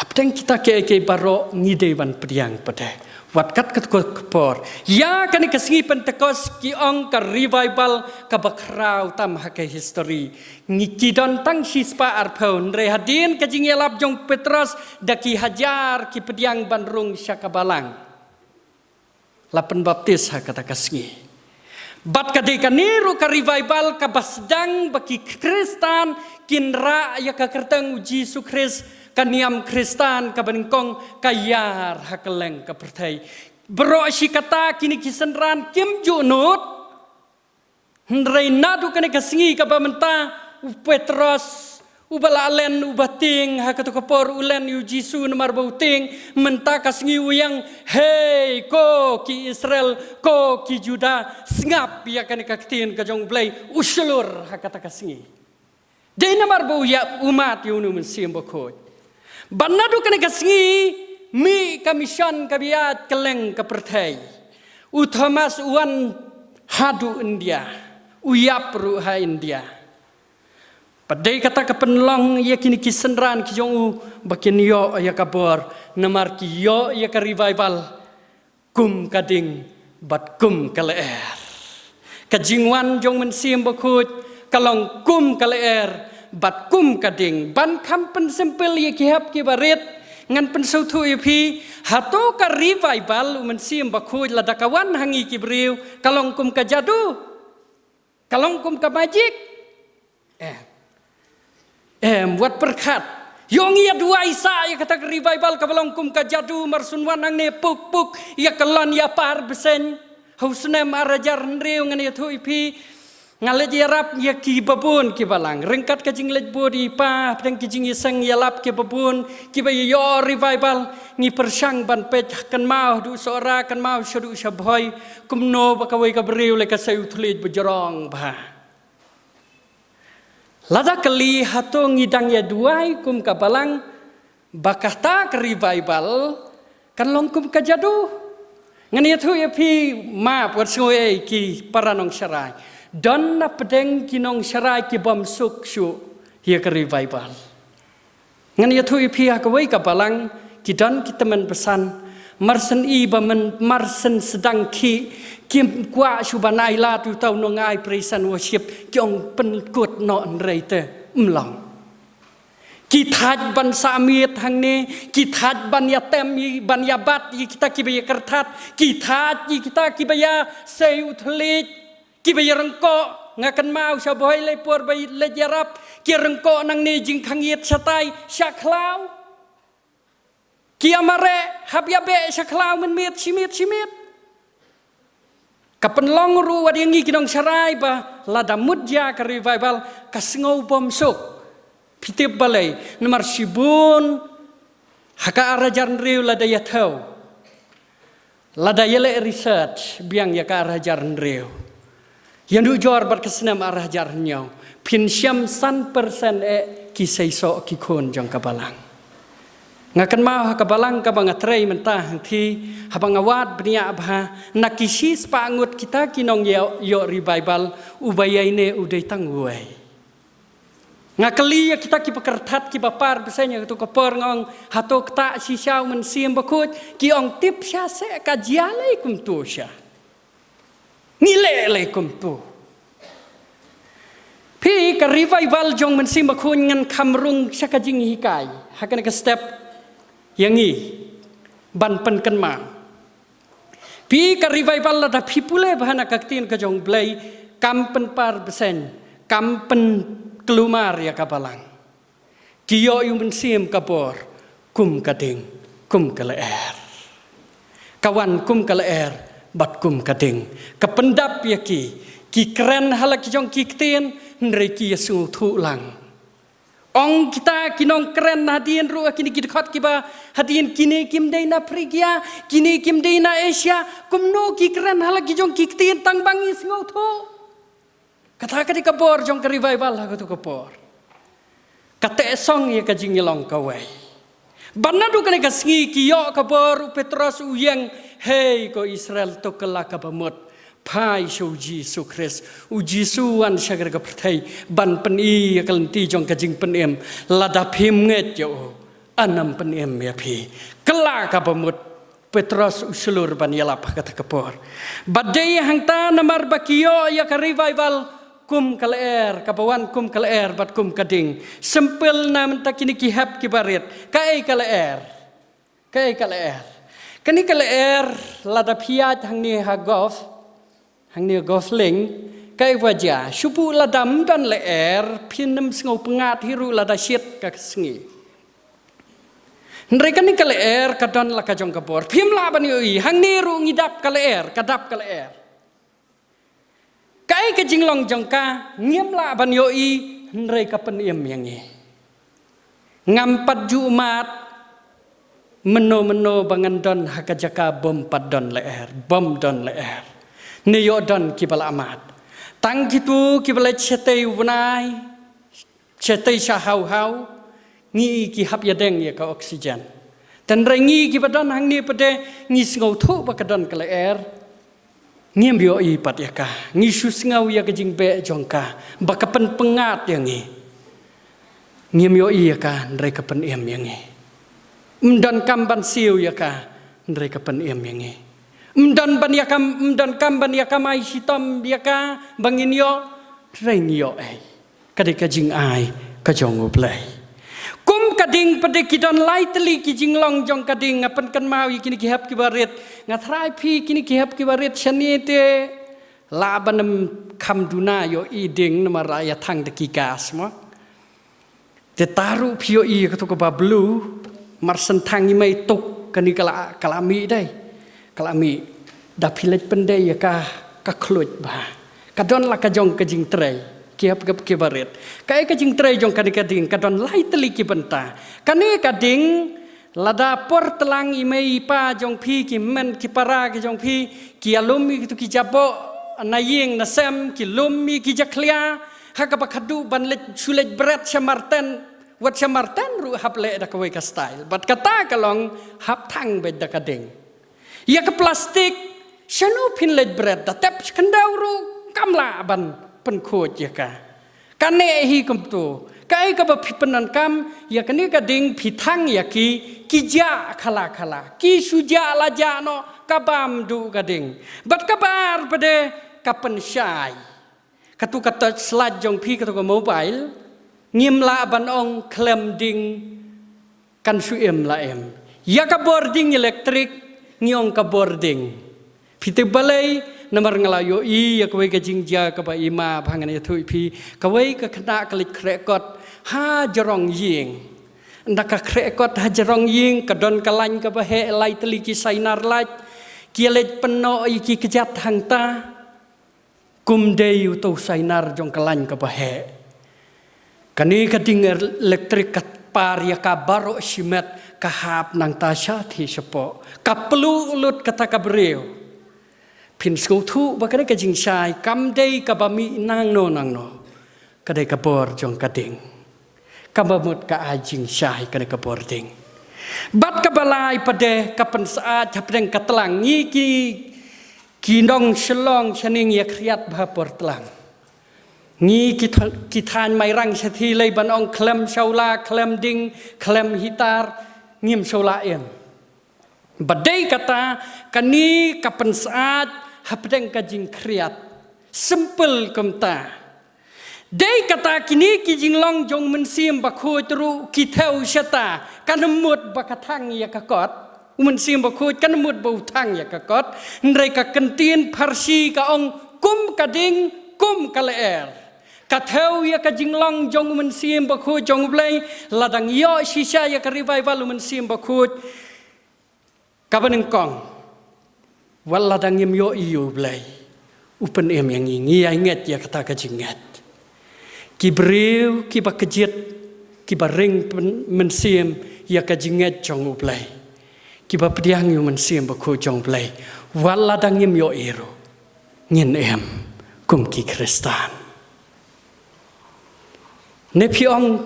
apteng kita ke baro ngidewan pediang pada watkat kepor ya kan kesengi pentekos ki ong ka revival ka bakrau tam hake history ngikidon tang sispa arpon re hadin ka jingelap jong Petros daki hajar ki pediang bandrung syakabalang lapen baptis hakata kesengi bat kadeka niru ka revival ka basdang baki Kristan kinra ya ka kertang Yesus Kristus kaniam Kristan ka beningkong kayar hakeleng ka pertai bro si kata kini kisenran kim junut ndrei nadu kani kasingi ka bamenta Petros ubalalen ubating hakatu kapor ulen yu Yesus nomar bauting menta kasingi uyang hey ko ki Israel ko ki Juda sngap ya kani kaktin ka jong blai usulur hakata kasingi dei nomar bau ya umat yu nu mensim bokot banadu kani kasingi mi kamisyon kabiat keleng ka pertai uthamas uan hadu India uyap ruha India padai kata kepenlong ya kini kisenran ki jong bakin yo ya kabor namar ki yo ya ka revival kum kading bat kum kaleer kajingwan jong mensim bakut kalong kum kaleer bat kum kading ban kampen sempel ya ki hap ki barit ngan pensautu ipi hato ka revival mensim bakut ladakawan hangi ki briu kalong kum ka jadu kalong kum ka magic buat berkat yong ia dua isa ya kata revival kabalong kum ka jadu marsunwan ang ne puk puk ya kelan ya par besen hausne marajar nreu ngan ya tu ipi ngale jarap ya ki babun ki balang rengkat ka jing lej bodi pa pedang ki jing iseng ya lap ki babun ki ba yo revival ngi persang ban pech kan mau du sora kan mau syadu syabhoi kumno bakawai ka breu le ka sayu thulit bejorong ba lada kali hato ngidang ya duai kum kabalang bakata ke revival kan longkum ka jadu ngani tu ya pi ma puat ngoe ki paranong syarai don na pedeng kinong syarai ki bom suk syu ya ke revival ngani tu ya pi hakawai kabalang ki don ki teman pesan marsen i bamen marsen sedang ki kim kwa subanai la tu tau no ngai praise and worship kyong pen kut no nrei te mlong ki thaj ban samiet hang ne ki thaj ban ya tem ban ya bat kita ki be kertat ki thaj kita ki be ya sei uthlit ki be rengko ngakan mau saboy le por be le jarap ki rengko nang ne jing khangiet satai syaklau ki amare habya be syaklau men miet simit kapan long ru wadi ngi kinong syarai ba lada mudja ka revival kasngau bom sok pitip balai nomor sibun haka arajar riu lada yathau lada yele research biang ya ka arajar riu yandu jor bar kesnam arajar nyau pin syam san persen kisai so kikon jong kabalang ngakan mau kabalang kabang atrai mentah ti habang awat benia abha nakisis pangut kita kinong yo revival ubayaine udai tangwai ngakali kita ki pekertat ki bapar besanya tu kapor ngong hato kta sisau men sim bakut ki ong tip sya se kajialai kum tu sya ngile kum tu pi ka revival jong men sim bakut ngan kamrung sya kajing hikai hakan ka step yang ini ban penken ma pi ka revival la da pi pule bahana kaktin ka jong blai kampen par besen kampen kelumar ya kapalang kiyo yu mensim kapor kum kading kum kaleer kawan kum kaleer bat kum kading kapendap ya ki keren halak jong ki ktin ndre ki yesu thu lang ong kita kinong keren hadian ru kini kidkhat kiba hadian kini kim deina prigia kini kim deina asia kumno ki keren halagi jong ki ktin tang bangis ngotho kata kadi kapor jong ka revival ha to kapor kate song ye ka jingilong kawai banadu kani ka sngi ki yo kapor Petros uyang hey ko Israel to kala ka bamot pai show Jesus Christ ujisu an shagar ka perthai ban peni kalenti jong ka jing penem lada phim nget yo anam penem ya phi kala ka bamut Petros usulur ban yala kata kapor badai hangta namar bakiyo ya ka revival kum kaleer kapawan kum kaleer bat kum kading sempel nam takini ki hap ki baret kai kaleer kani kaleer lada phiat hang ni ha golf ling kai waja supu ladam dan leer pinam sngau pengat hiru lada shit ka sngi mereka ni kaleer kadon la ka jong kapor phim la ban yoi hang ni ru ngidap kaleer kadap kaleer kai ka jinglong jongka ngiem la ban yoi ndrei ka peniem yang ni ngampat jumat meno bangan don hakajaka bom padon leer bom don leer niyo don kibala amat tang kitu kibala chetei unai chetei hau ngi ki hap yadeng ya ka oksigen dan rengi kibadon hang ni pade ngi sngau thu bakadon ka leer ngiem bio i pat ya ka ngi sus ngau ya ka jingbe jongka bakapen pengat yang ni ngiem yo i ya ka ndrei ka pen em yang ni mdan kamban siu ya ka ndrei ka pen em yang ni mdan kam ban yakam ai hitam biaka bangin yo reng yo ai kadika jing ai ka jong uplai kum kading pade kidon lightly ki jinglong jong kading apan kan mau kini ki hap ki baret ngatrai phi kini ki hap ki baret chanite labanam kam duna yo iding namara ya thang de ki gas mo te taru phi yo i ka to ka bablu marsan thangi mai tuk kani kalami dai kalami dapilet pendai ya ka kluj ba kadon la ka jong ka jing trei kiap ke baret kai ka jing trei jong kading kadon lai teli ki benta kane kading lada por telang imei pa jong phi ki men ki para ki jong phi ki alumi tu ki jabo anaying na sem ki lumi ki jaklia ha ka bakadu ban let sulet berat samarten wat samarten ru haple da ka we ka style bat kata kalong hap thang be da kading ya ke plastik shanu pinlet bread da tep kandauru kamla ban penkhoj ya ka kane hi kumtu kai ka ba pipenan kam ya kani ka ding phithang ya ki ja khala ki suja la ja no kabam du ka ding bat kabar pade kapen syai katu kata slide jong phi katu ka mobile ngim la ban ong klem ding kan su em la em ya ka boarding elektrik ngiong ka boarding pite balai namar ngalayo i ya kawai ka jingja ka ba ima bhangan ya thui phi kawai ka khna klik krekot ha jarong ying ndaka krekot ha jarong ying ka don kalany ka ba he lai tli ki sainar laj ki let peno i ki kejat hangta kum dei to sainar jong kalany ka ba he kani ka ding elektrik ka par ya ka baro simet kahap nang tasya thi sepo kapelu ulut kata kabreu pin skutu bakane ka jingsai kam dei ka bami nang no kadai ka bor jong kading kabamut ka ajing syai kana ka boarding bat ka balai pade ka pensaat hapdeng ka telang ngi ki nong shlong chaning ya kriat bha por telang ngi ki than mai rang sathi lei ban ong klem shaula klem ding klem hitar ngim shaula em badai kata kani ka pensaat hapdeng ka jing kriat simple kamta dei kata kini ki jinglong jong mensim bakhu tru ki theu shata kanmut bakathang ya kakot mensim bakhu kanmut bau thang ya kakot ndrei ka kentin parsi ka ong kum kading kum kaleer ka theu ya ka jinglong jong mensim bakhu jong blai ladang yo shisha ya ka revival mensim bakhu ka baneng kong wal ladang yem yo iu blai upen em yang ngi ai nget ya kata ka jinget ki breu ki bakejit ki bareng mensim ya ka jinget jong ublai ki ba pediang yu mensim bakhu jong blai wala dang yim yo ero ngin em kum ki kristan ne piong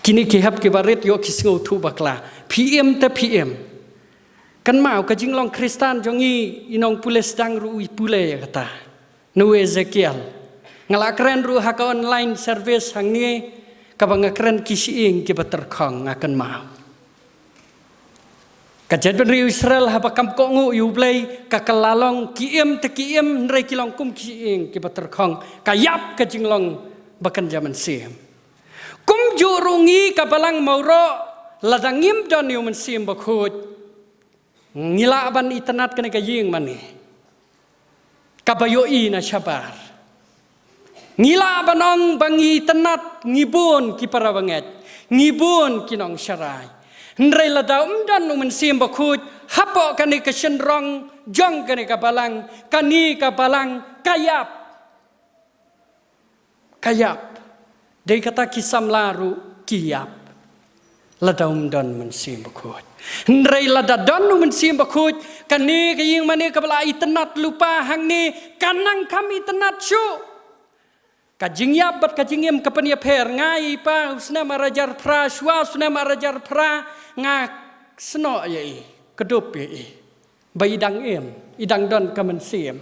kini ki hap ki barit yo ki singo thu bakla pm ta pm kan mau ka jinglong kristan jongi inong pules dang ru pule ya kata nu Ezekiel ngalakren ru haka online service hang ni kabang akren kisiing ki baterkhong akan mau kajet beri Israel haba kamko ngu yu blai ka kalalong kiem te kiem nrei kilong kum kisiing ki baterkhong kayap ka jinglong bakan zaman sim kum jurungi ka balang mauro ladangim don yu mensim bakhut ngila ban itanat kene ka ying mani kabayoi na syabar ngila banong bangi tenat ngibun ki para banget ngibun kinong syarai ndrei lada umdan nu mensim bakut hapo kani ka senrong jong kani ka balang kayap dei kata kisam laru kiyap lada umdan mensim bakut ndrei lada don nu mensim bakut kani ka ying mani ka balai tenat lupa hang ni kanang kami tenat syu kajing yabat kajing yam kapanya per ngai pa usna marajar pra shwa usna marajar pra nga sno ye kedup ye baidang idang don kamensim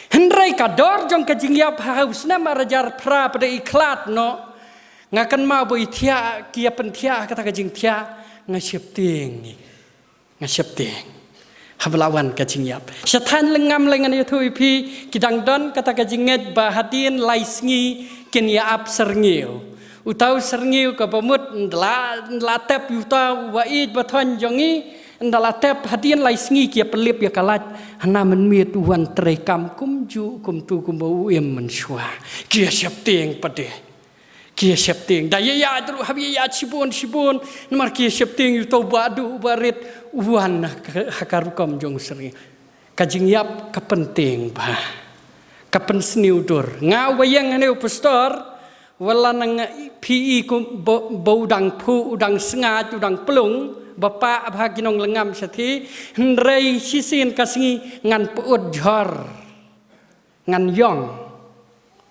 hendrai kador jong kajing yap ha usna marajar pra pada iklat no ngakan ma boi thia kia penthia kata kajing thia nga syepting hablawan kajing yap syatan lengam lengan itu ipi kidang don kata kajinget bahadin laisngi ken ya ap serngil utau serngil ka pamut latep yuta waid bathon jongi ndalatep hadin laisngi kia pelip ya kalat hana menmiet wan trekam kumju kumtu kumbau em menswa kia syapting pade kia syapting daya ya dru habi ya sibun nomor kia syapting yuta badu barit uan hakarukom jong sering kajing yap kapenting bah kapen sniudur ngawayang ane pastor wala nang pi kum baudang pu udang sengat udang pelung bapa abhaginong lengam sathi hendrei sisin kasingi ngan puud jor ngan yong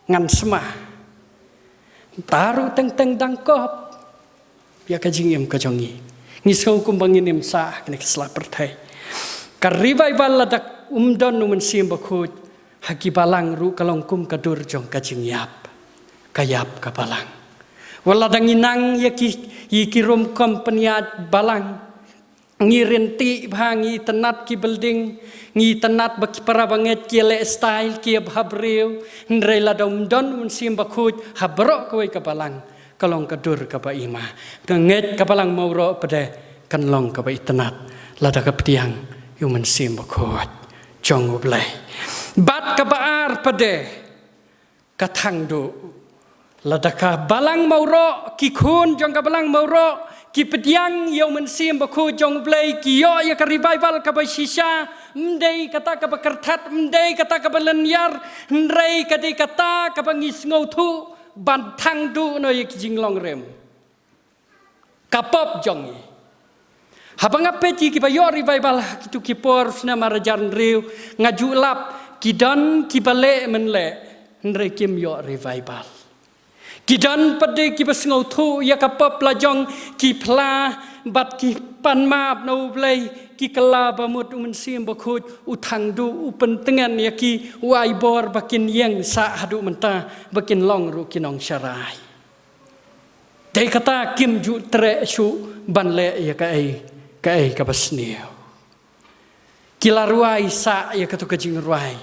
ngan semah taru teng dangkop ya kajing yam kajongi ngisau kumbangin imsa kene kesla pertai ka revival ladak umdon nu mensim bakut haki balang ru kalong kum kadur jong kajing yap kayap ka balang wala danginang yaki rum kompeniat balang ngirenti bhangi tenat ki building ngi tenat baki para banget ki le style ki bhabreu ndrei ladom don mensim bakut habrok koi ka balang kalong kadur ka ba ima nget ka balang mauro pada kanlong ka ba itanat lada ka ptiang yu mensim bakut jong ublai bat ka baar pada kathang do lada ka balang mauro ki khun jong ka balang mauro ki ptiang yu mensim bakut jong ublai ki yo ya ka revival ka ba shisha mdei kata ka ba kertat mdei kata ka ba lenyar ndrei kata ka ba ngisngau thu bantang du no yek jinglong rem kapop jongi habang ape ki bayo revival kitu kipor sna marajan riu ngajulap kidan kibale menle ndre kim yo revival Kidan pada ki besngau thu ya kapap lajong ki pla bat ki pan map no blai ki kala bamut umen sim bakut utang du upen tengan ya ki wai bor bakin yang sa hadu menta bakin long ru kinong syarai. Dai kata kim ju tre shu ban le ya kai kapasnio. Kila ruai sa ya katu kajing ruai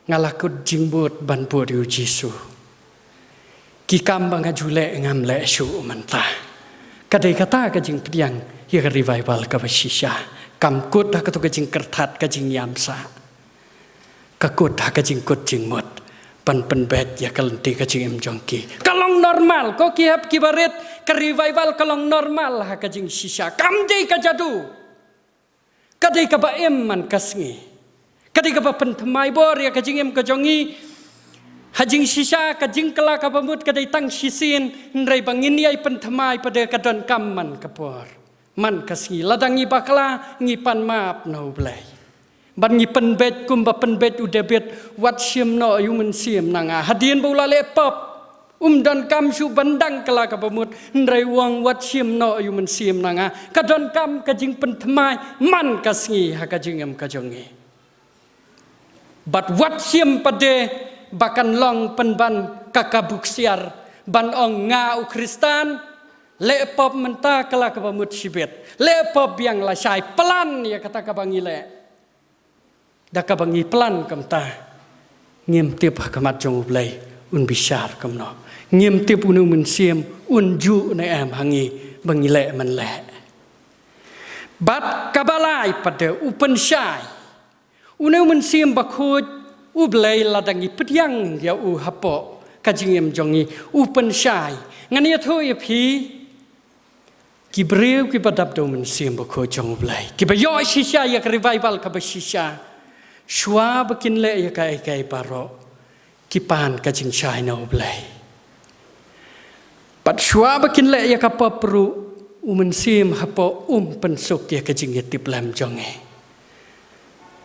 ngalakut jingbut ban bud yu Jisu. Ki kambang ajule ngam le shu menta. Kadai kata kajing pediang ya revival kapasisha. Kam kut ha katu kajing kertat kajing yamsa. Kakut ha kajing kut jingmut. Pan penbet ya kalenti kajing em jongki. Kalong normal ko kihap kibaret ke revival kalong normal ha kajing sisa. Kam dei kajadu. Kadai kaba em man kasngi. Kadai kaba pentemai bor ya kajing em kajongi. Hajing sisa kajing kala kabamut kadai tang sisin nrai bangin yai pentemai pada kadon kam man kapor. Man kasngi ladangi bakla ngipan map no blai. Ban ngipen bet kumba penbet udebet wat sim no yumen sim nanga hadien bola lepop dan kam su bandang kala kabamut nrai wang wat sim no yumen sim nanga kadon kam kajing pentemai man kasngi ha kajing em kajongi. Bat wat sim pade bahkan long penban kakabuk siar ban ong ngau Kristan lepop menta kala kabamut sibet lepop yang lasai pelan ya kata kabangi le da kabangi pelan kamta ngim tip hakamat jong ublai un bisyar kamno ngim tip unu mensim un ju na am hangi bangi le man le bat kabalai pada upen syai unu mensim bakut ublai ladangi pediang ya hapo kajing em jongi upen syai ngani atho ya phi ki breu ki padap do men sim bako jong ublai ki bayo shisha ya revival ka bashisha shwa bakin le ya kai paro ki pan kajing syai na ublai pat shwa bakin le ya ka papru umen sim hapo pensuk ya kajing yatip lam jongi.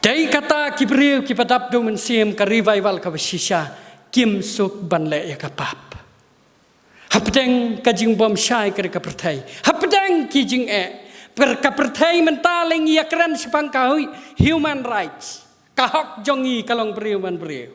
Dai kata kibriu kipadap do mensim ka revival ka basisha kim suk ban le ya kapap. Hapdeng kajing bom syai ka pertai. Hapdeng kijing per ka pertai mentaling ya keren sepang kahui human rights. Kahok jongi kalong briu man briu.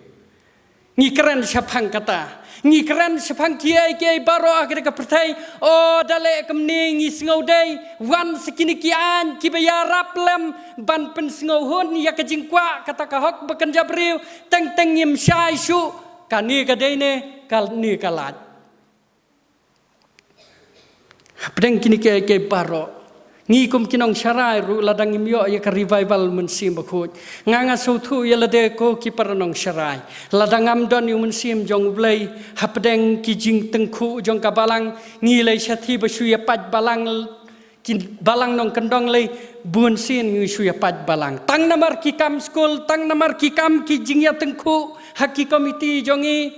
Ngi keren sepang kata. Ngi keren sepang kiai baro akhir ka pertai. Oh dale kemning ngi sngau dei wan sekini kian kibayarap lem ban pen sngau hun ya kajing kwa kata kahok bekan jabriu teng ngim syai shu kani kadai ne kal ni kalat. Hapdeng kini kiai baro ngi kum kinong syarai ru ladang imyo ya ka revival mensim bakut nganga sautu ya lade ko ki paranong syarai ladang amdon yu mensim jong blai hapdeng kijing tengku jong kabalang ngi lai syati basu ya pat balang kin balang nong kendong lai bun sin ngi su ya pat balang tang namar ki kam school tang namar ki kam kijing ya tengku haki komiti jongi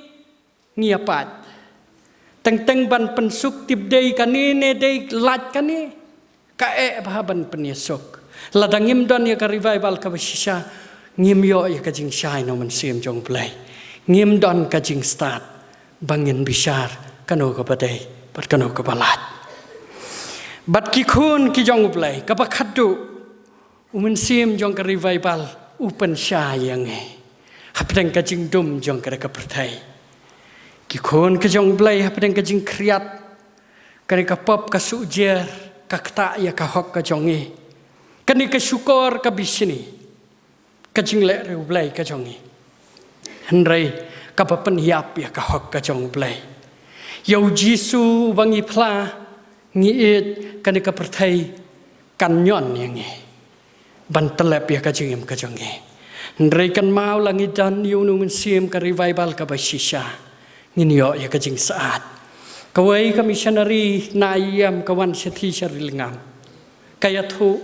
ngi ya pat teng ban pensuk tip dei kanine dei lat kani kae bahaban penyesok ladang imdon ya ka revival ka basisha ngimyo ya kajing syai no mensim jong play ngimdon kajing start bangin bisyar kano ka badai pat kano ka balat bat ki khun ki jong play ka bakhadu mensim jong ka revival upen syai yang hapdeng kajing dum jong ka pertai ki khun ka jong play hapdeng kajing kriat ka pop ka sujer kakta ya kahok ka jongi kani ka syukur ka bisini kajing le reblai ka jongi hendrai ka papen hiap ya kahok ka jong blai yau Jisu bangi pla ngiit kani ka pertai kanyon yangi ban telep ya kajing em ka jongi hendrai kan mau langi dan yunu mensim ka revival ka basisha nginyo ya kajing saat kawai ka missionary na ayam kawan seti syaril kaya tu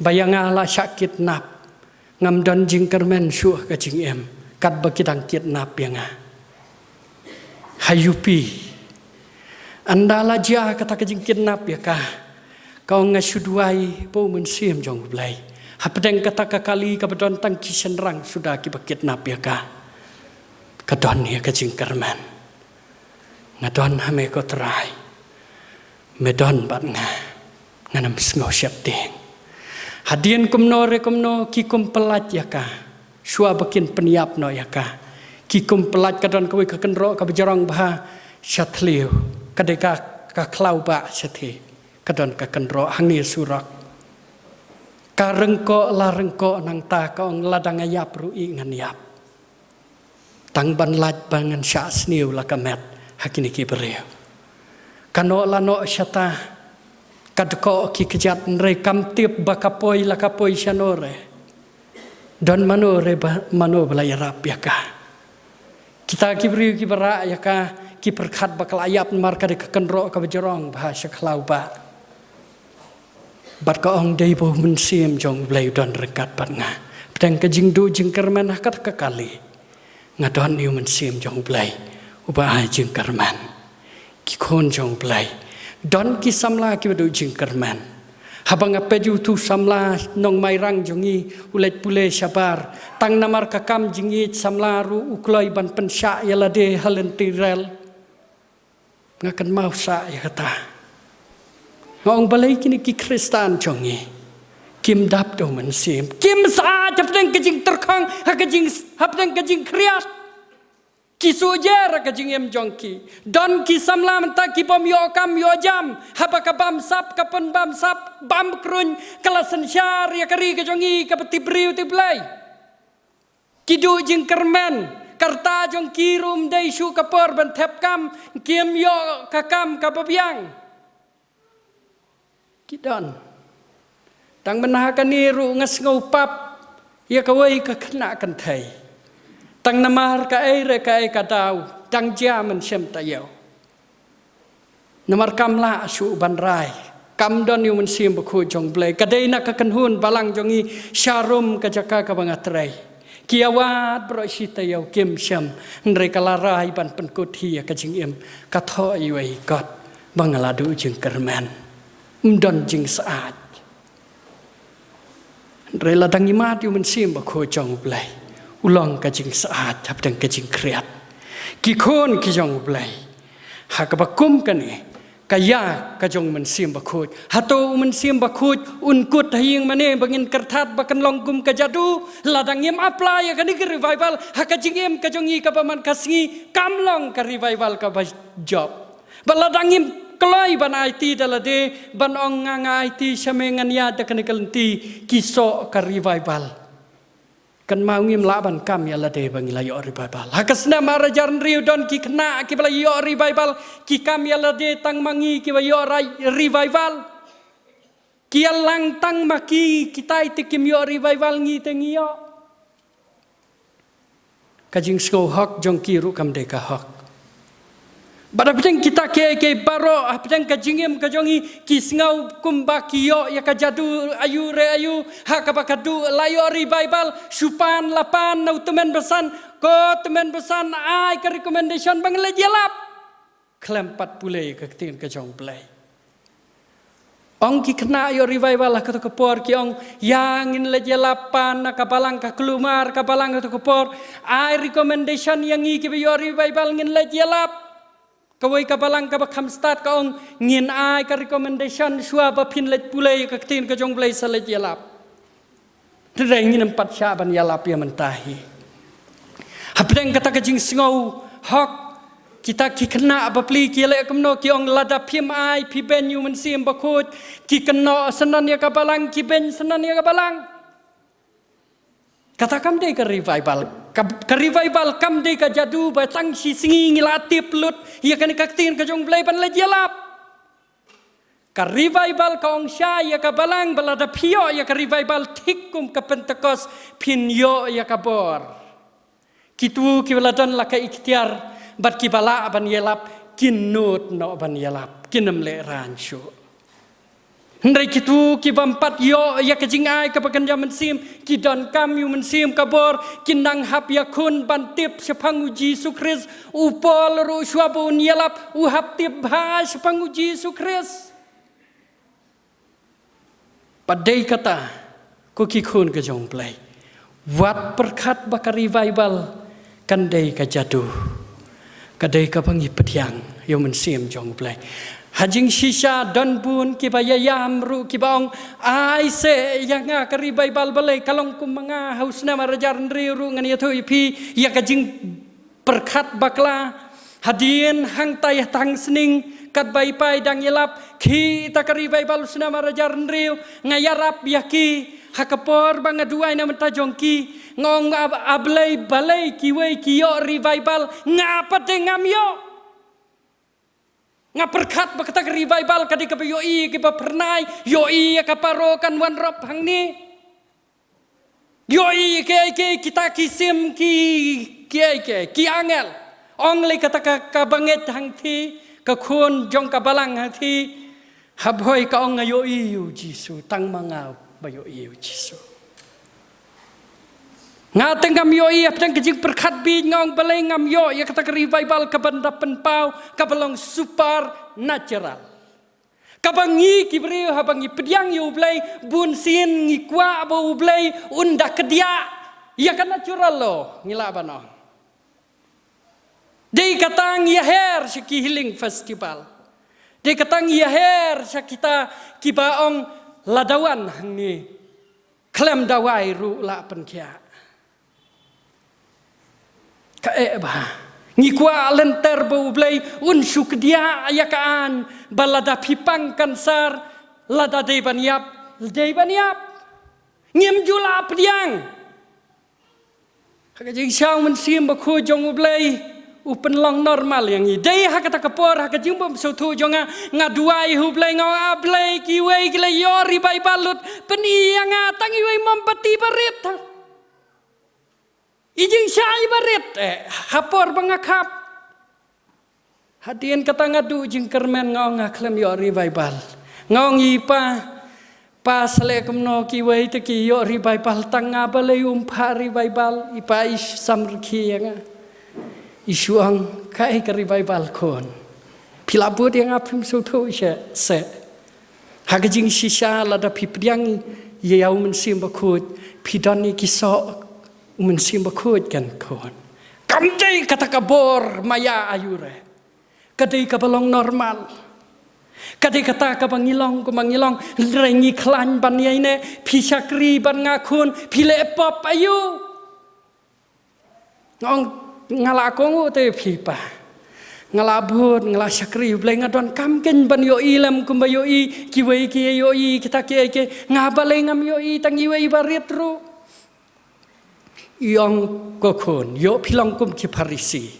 bayanga la sakit nap ngam don jing kermen syuh ka jing em kat bakitang kit nap yanga hayupi andala ja kata ka jing kit nap ya ka kau ngasuduai po mensim jong blai hapdeng kata ka kali ka bedon tang kisenrang sudah ki bakit nap ya ka kadon ya ka jing kermen ngadon hame ko try medon bat nganam sngo siap ting hadian kumno ki kumpelat ya ka shua bakin peniap no ya ka ki kumpelat kadon kawai ka kenro ka bejarang bah syatliu kadeka ka klau ba syati kadon ka kenro hangi surak ka rengko la rengko nang ta ka ong ladang ayap ru'i ngan yap tang ban laj bangan sya sniu la kamet hakini ki bereu kano lano syata kadko ki kejat nre kam tiep bakapoi la kapoi syanore don manore mano belayarap ya ka kita ki bereu ki bara ya ka ki perkhat bakal ayap mar ka de kenro ka bejerong bahasa klau ba bat ka ong dei bo mun sim jong blai don rekat bat nga pedang ka jingdu jingkerman kat ka kali ngadon yu mun sim jong blai uba jingkerman ki kon jong blai don ki samla ki bedu jingkerman habang apeju tu samla nong mairang jongi ulet pule sabar tang namar kakam jingi samla ru ukloi ban pensya yalade halentirel ngakan mau sa ya kata ngong balai kini ki Kristan jongi kim dap do man sim kim sa japdeng kejing terkang hapdeng kejing kriat ki sujer kejing em jongki don ki samla menta ki bom yo kam yo jam habaka bam sap kapan bam sap bam krun kala sensyar ya kari kejongi ka tibriu tiblai kidu jing kermen karta jong kirum dei shu kapor ban thep kam kiem yo kakam kapabiang kidon tang menahakan niru ngas ngopap ya kawai ka kena kan thai tang namar ka ai ka dau tang jaman sem tayo namar kam la su ban rai kam don yu men sim bakhu jong blai kadai na ka kan hun balang jongi syarum ka jaka ka bangatrai kiawat bro sita yo kem sem ndre kala rai ban penkut hi ka jing em ka tho yu ai got bangaladu jing kerman don jing saat rela dangi mat yu men sim bakhu jong blai ulong ka jing saat hab dang ka jing kriat ki khon ki jong blai ha ka bakum kan ni kaya ka jong men sim bakhu hato men sim bakhu unkut haying mane bangin kertat bakan longgum ka jadu ladang yem apply ka ni revival ha ka jing em ka jongi ka paman kasngi kamlong ka revival ka job baladang yem kelai ban IT dalade ban ong nganga IT samengan ya da kanikalenti kiso ka revival kan mau ngim laban kam ya lade bang layo revival hakasna marajan riu don ki kena ki balayo revival ki kam ya lade tang mangi ki bayo revival ki lang tang maki kita itikim yo revival ngi tengiyo kajing sko hok jong ki ru kam de ka hok badapeng kita ke baro apeng kajingem kajongi kisngau kumbakiyo ya kajadu ayu re ayu hakabakadu layo revival supan lapan nau temen besan ko temen besan ai ke recommendation bang lejelap klempat pule ke tin kajong play ong ki kena yo revival lah kata kepor ki ong yang in lejelapan kapalang ka kelumar kapalang kata kepor ai recommendation yang ki yo revival ngin lejelap kawai kabalang kabakam start kaong ngin ai ka recommendation shua ba pin let pulai ka tin ka jong blai salet yalap dre ngin empat syaban yalap ya mentahi hapdeng kata ka jing sngau hok kita ki kena ba pli ki le kamno ki ong lada pim ai pi ben yu men sim bakut ki kena senan ya kabalang ki ben senan ya kabalang kata kam de ka revival kam de ka jadu ba tang si singi ngilatip lut ya kan kaktin ka jong blai ban lejelap ka revival ka ong sya ya ka balang balada pio ya ka revival thikum ka pentekos pin yo ya ka bor kitu ki baladan la ka ikhtiar bat ki bala ban yelap kinut no ban yelap kinem le ranshu Ndai kitu ki bampat yo ya kejing ai ka pakan jaman sim ki don kam yu men sim kabor kinang hap ya kun bantip sepang uji sukris upol ru syabun yalap uhap tip ha sepang uji sukris padai kata ko ki kun ka jong play wat perkat bakar revival kan dai ka jadu kadai ka pangi pediang yo men sim jong play hajing shisha don bun ki bayayam ru ki baong ai se yang kari Bible balai kalong kum manga hausna marajar ri ru ngani thu pi ya kajing perkat bakla hadien hang tayah tang sning kat bai pai dang yelap ki takari Bible usna marajar ri ngayarap yaki hakapor bang aduai na menta jongki ngong ablay balay kiway kiyo revival ngapa te ngamyo ngaperkat bakta revival kadi ka yoi ki pernai yoi ka parokan wan rop hangni yoi ke kita kisim ki angel only kata ka banget hang thi ka khun jong ka balang hang thi habhoi ka ong yoi yu jisu tang mangau bayo iyo Jisu. Nga tengam yo iya pedang kejing perkat bi ngong balai ngam yo ya kata revival kabanda penpau kabalong supernatural. Kabangi kibriu habangi pediang yo blai bun sin ngikwa abo blai unda kedia ya kan natural lo ngila bano. Dei katang ya her siki healing festival. Dei katang ya her sakita kibaong ladawan ni klem dawai ru la penkia ka ba ni kwa lenter bo blai un suk dia ayakan balada pipang kansar lada de baniap ngim jula pediang ka jing sang men sim ba khu jong blai upen long normal yang ini. Dai hakata kapor hakajing bom sotu jonga ngaduai hublai ngau ablai kiwei kila yori bai balut peni yang tangi wei mampati barit. Ijing syai barit hapor bangakap. Hadien kata ngadu jing kermen ngau ngaklem yori bai bal. Ngau ngipa pas le kemno kiwei te ki yori bai bal tanga balai umpari bai bal ipa is samrki yang isuang kai ke revival kon pilabut yang apim soto se hagajing shisha lada pipriang yau mensim bakut pidani kiso mensim bakut kan kon kamjai kata kabor maya ayure kadai kabalong normal kadai kata kabangilong kumangilong rengi klan banyai ne pisakri ban ngakun pile pop ayu ngong ngala kongu te pipa ngala bud ngala sakri blai ngadon kamken ban yo ilam kumba yo i kiwei ki yo i kita ke ngabale ngam yo i tang iwei barit ru yong kokon yo pilong kum ki parisi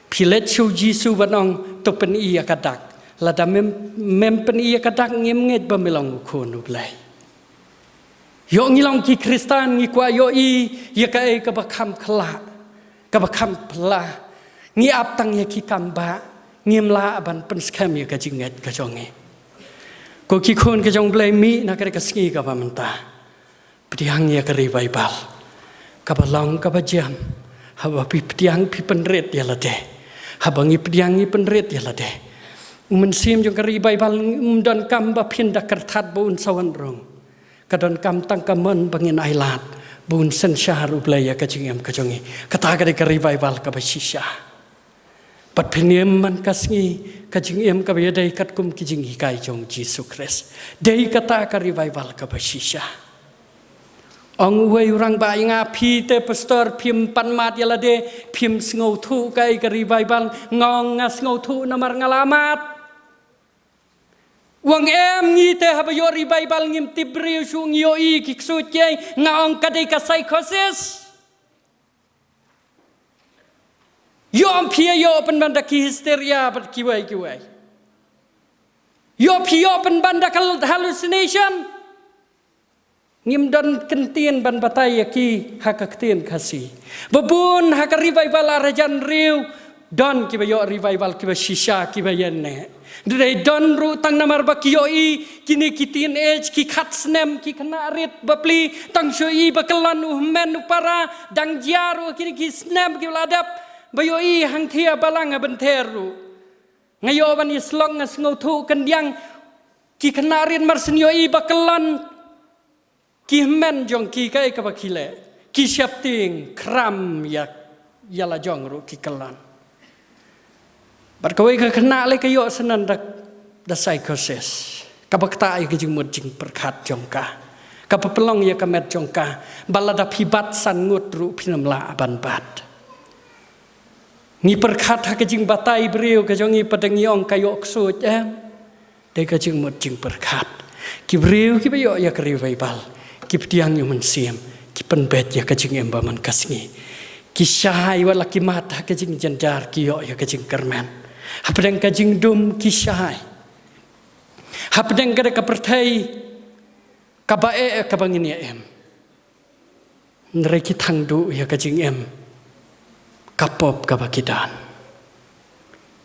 pilet chu jisu banong to pen i akadak lada mem pen i akadak ngem nget bamilong kon blai yo ngilong ki kristan ngi kwa yo i ya ka e ka bakam khala kabakam pelah ngi ap tang ye ki kamba ngimla aban penskam ye ka jinget ka jonge ko ki khon ka jong blai mi na ka sngi ka pamanta pediang ye ka revival ka balong ka bajam haba pi pediang pi penret ya lade habangi pediang ni penret ya lade men sim jong ka revival don kam ba pinda kertat bun sawan rong ka don kam tang kamon bangin ailat bun sen syaharu blaya kajingam kajongi kata ka revival ka basisha pat phenem man kasngi kajingam ka yadai katkum kijingi kai jong Jesus Christ dei kata ka revival ka basisha ong wei urang ba nga phi te pastor phim panmat yalade phim ngau thu kai ka revival ngong ngas ngau thu namar ngalamat wang em ngi te habayo revival ngim tibriu su ngio i kiksu che ngaong kadai ka psychosis yo pia yo pen banda ki hysteria pat kiwai yo pia pen banda hallucination ngim don kentien ban batai ki hakaktien kasi babun hak revival arajan riu don kibayo revival kiba shisha kiba yenne Dai don ru tang namar bakiyoi kini kitin age ki khat snem ki kanarit bapli tang shoi bakalan uhmen upara dang jaru kini ki snem ki ladap bayoi hang thia balang benteru ngayo ban islong ngas ngothu kendiang ki kanarit marsenyoi bakalan ki men jong ki kai ka bakile ki syapting kram ya yala jong ru ki kalan Bat kawai ka kena le kayo senan da psychosis. Kabakta ay kajing mud jing perkat jongka. Kapapelong ya kamet jongka. Balada pibat san ngut ru pinamla aban bat. Ngi perkat ha kajing batai beriu kajongi padangi ong kayo ksut Dai kajing mud jing perkat. Ki beriu ki bayo ya kari vaibal. Ki ptiang yu mensiam. Ki penbet ya kajing emba man kasngi. Ki syahai wala ki mata kajing janjar ki yo ya kajing kermen. Hapadang kajing dum kisahai. Hapadang kada kapertai kabae kabangin ya em. Nere kitang du ya kajing em. Kapop kabakidan.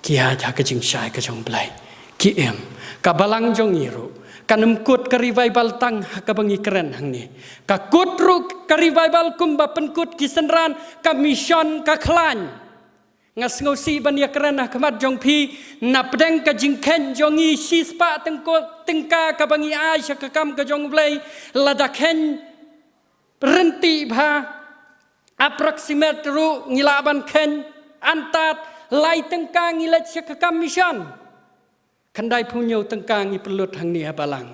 Kia ja kajing syai kajong blai. Ki em. Kabalang jong iru. Kanum kut ka revival tang kabangi keren hang ni. Ka kutru ka revival kumba penkut kisenran ka mission ka klan. Ngas ngosi ban ya kerana kemat jong pi na pedang ka jingken jongi sispa tengko tengka ka bangi Aisyah ka kam ka jong blai lada ken renti bha approximate ru ngilaban ken antat lai tengka ngilat ka kam mission kandai punyo tengka ngi pelut hang ni balang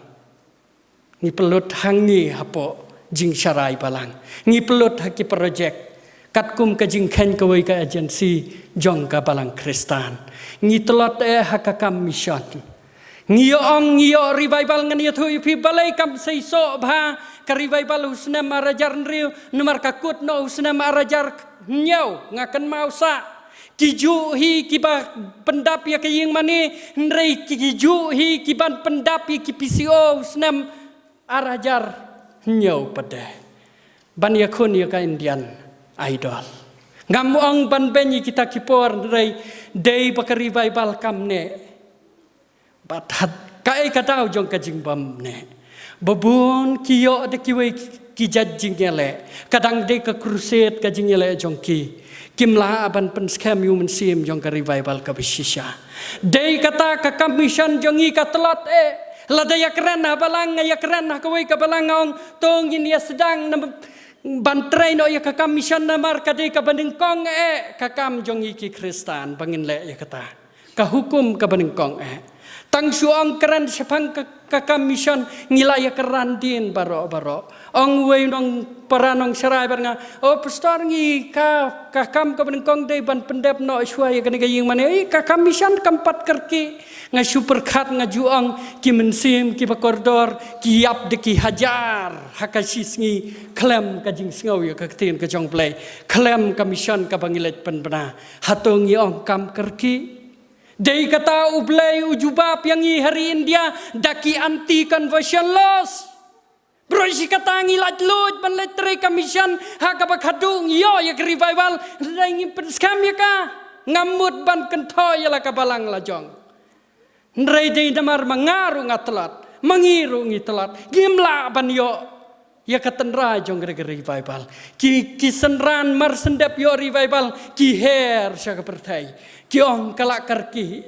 ngi pelut hang ni hapo jing syarai balang ngi pelut haki project Katkum kajing ken kawai ka agensi jong ka balang Kristan. Ngi telot hakakam mission. Ngiyo revival ngani thu pi balai kam seiso bha ka revival usna marajar nriu numar kakut no usna marajar nyau ngakan mausa. Kiju hi kiba pendap ya kaying mani nrei kiju hi kiban pendap ki PCO usna arajar nyau pada. Ban yakun ya ka Indian idol. Ngamuang ban benyi kita kipor dari day baka revival kamne. Bathat kai katau jong kajing bam ne. Babun kiyo de kiwe kijajing ele. Kadang de ka crusade kajing ele jong ki. Kimla aban pen scam yu mensim jong ka revival ka bisisha. Day kata ka commission jong i katelot lada ya keren balang ya keren kawai ka balang ong tong ini sedang bantrai no ya kakam mission namar kadai ka bandingkong kakam jong iki Kristan bangin le ya kata ka hukum ka bandingkong tang suang keran sepang kakam mission ngila ya keran din baro ong wei nong paranong serai barnga pastor ngi ka kakam ka bandingkong dei ban pendep no suai ka ngai mane kakam mission kampat kerki nga super khat nga juang ki mensim ki bakordor ki yap de ki hajar hakasis ngi klem ka jing sngaw ya ka tin ka jong play klem ka mission ka bangilet penbana hatong yong kam kerki dei kata ublay ujubap yang i hari India daki anti conversion laws bro si kata ngilat lut ban letre ka mission ha ka bakhadung yo ya revival ngi penskam ya ka ngamut ban kentoy la ka balang la jong Nrei dei damar mangaru ngatelat, mangiru ngitelat, gimla ban yo, ya katenra jong revival, ki senran mar sendep yo revival, ki her sya pertai, ki ong kalak karki,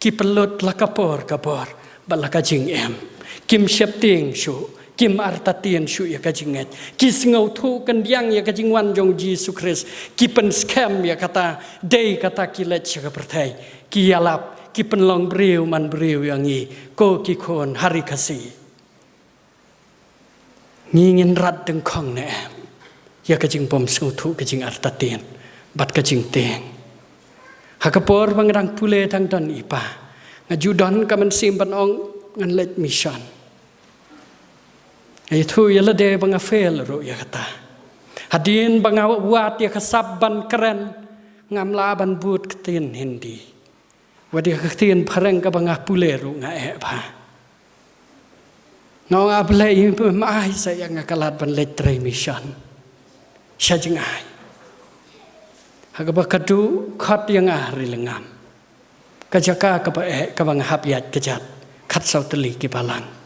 ki pelut lakapor bala kajing em, kim syepting syu, kim artatien syu ya kajinget, ki sengau tu kendiang ya kajing wan jong Yesus Kristus, ki pen scam ya kata dei kata kilet sya pertai, ki yalap, ki penlong beriu man beriu yang i, ko ki kon hari kasih, ngingin rat dengkong ne, ya kajing pom sengau tu kajing artatien, bat kajing teng, hakapor bangrang pule tang don ipa, ngajudon kamen simpan ong ngan let mission. Itu ya lede banga fail ro ya kata. Hadin banga wat ya kasab ban keren ngamla ban but ketin hindi. Wadi ketin pareng ka banga pule ro nga ba. Ngau ablay mai saya ngakalat ban letre mission. Syajing ai. Hagaba kadu khat yang ahri lengam. Kajaka ka banga habiat kejat. Khat sauteli ki balang.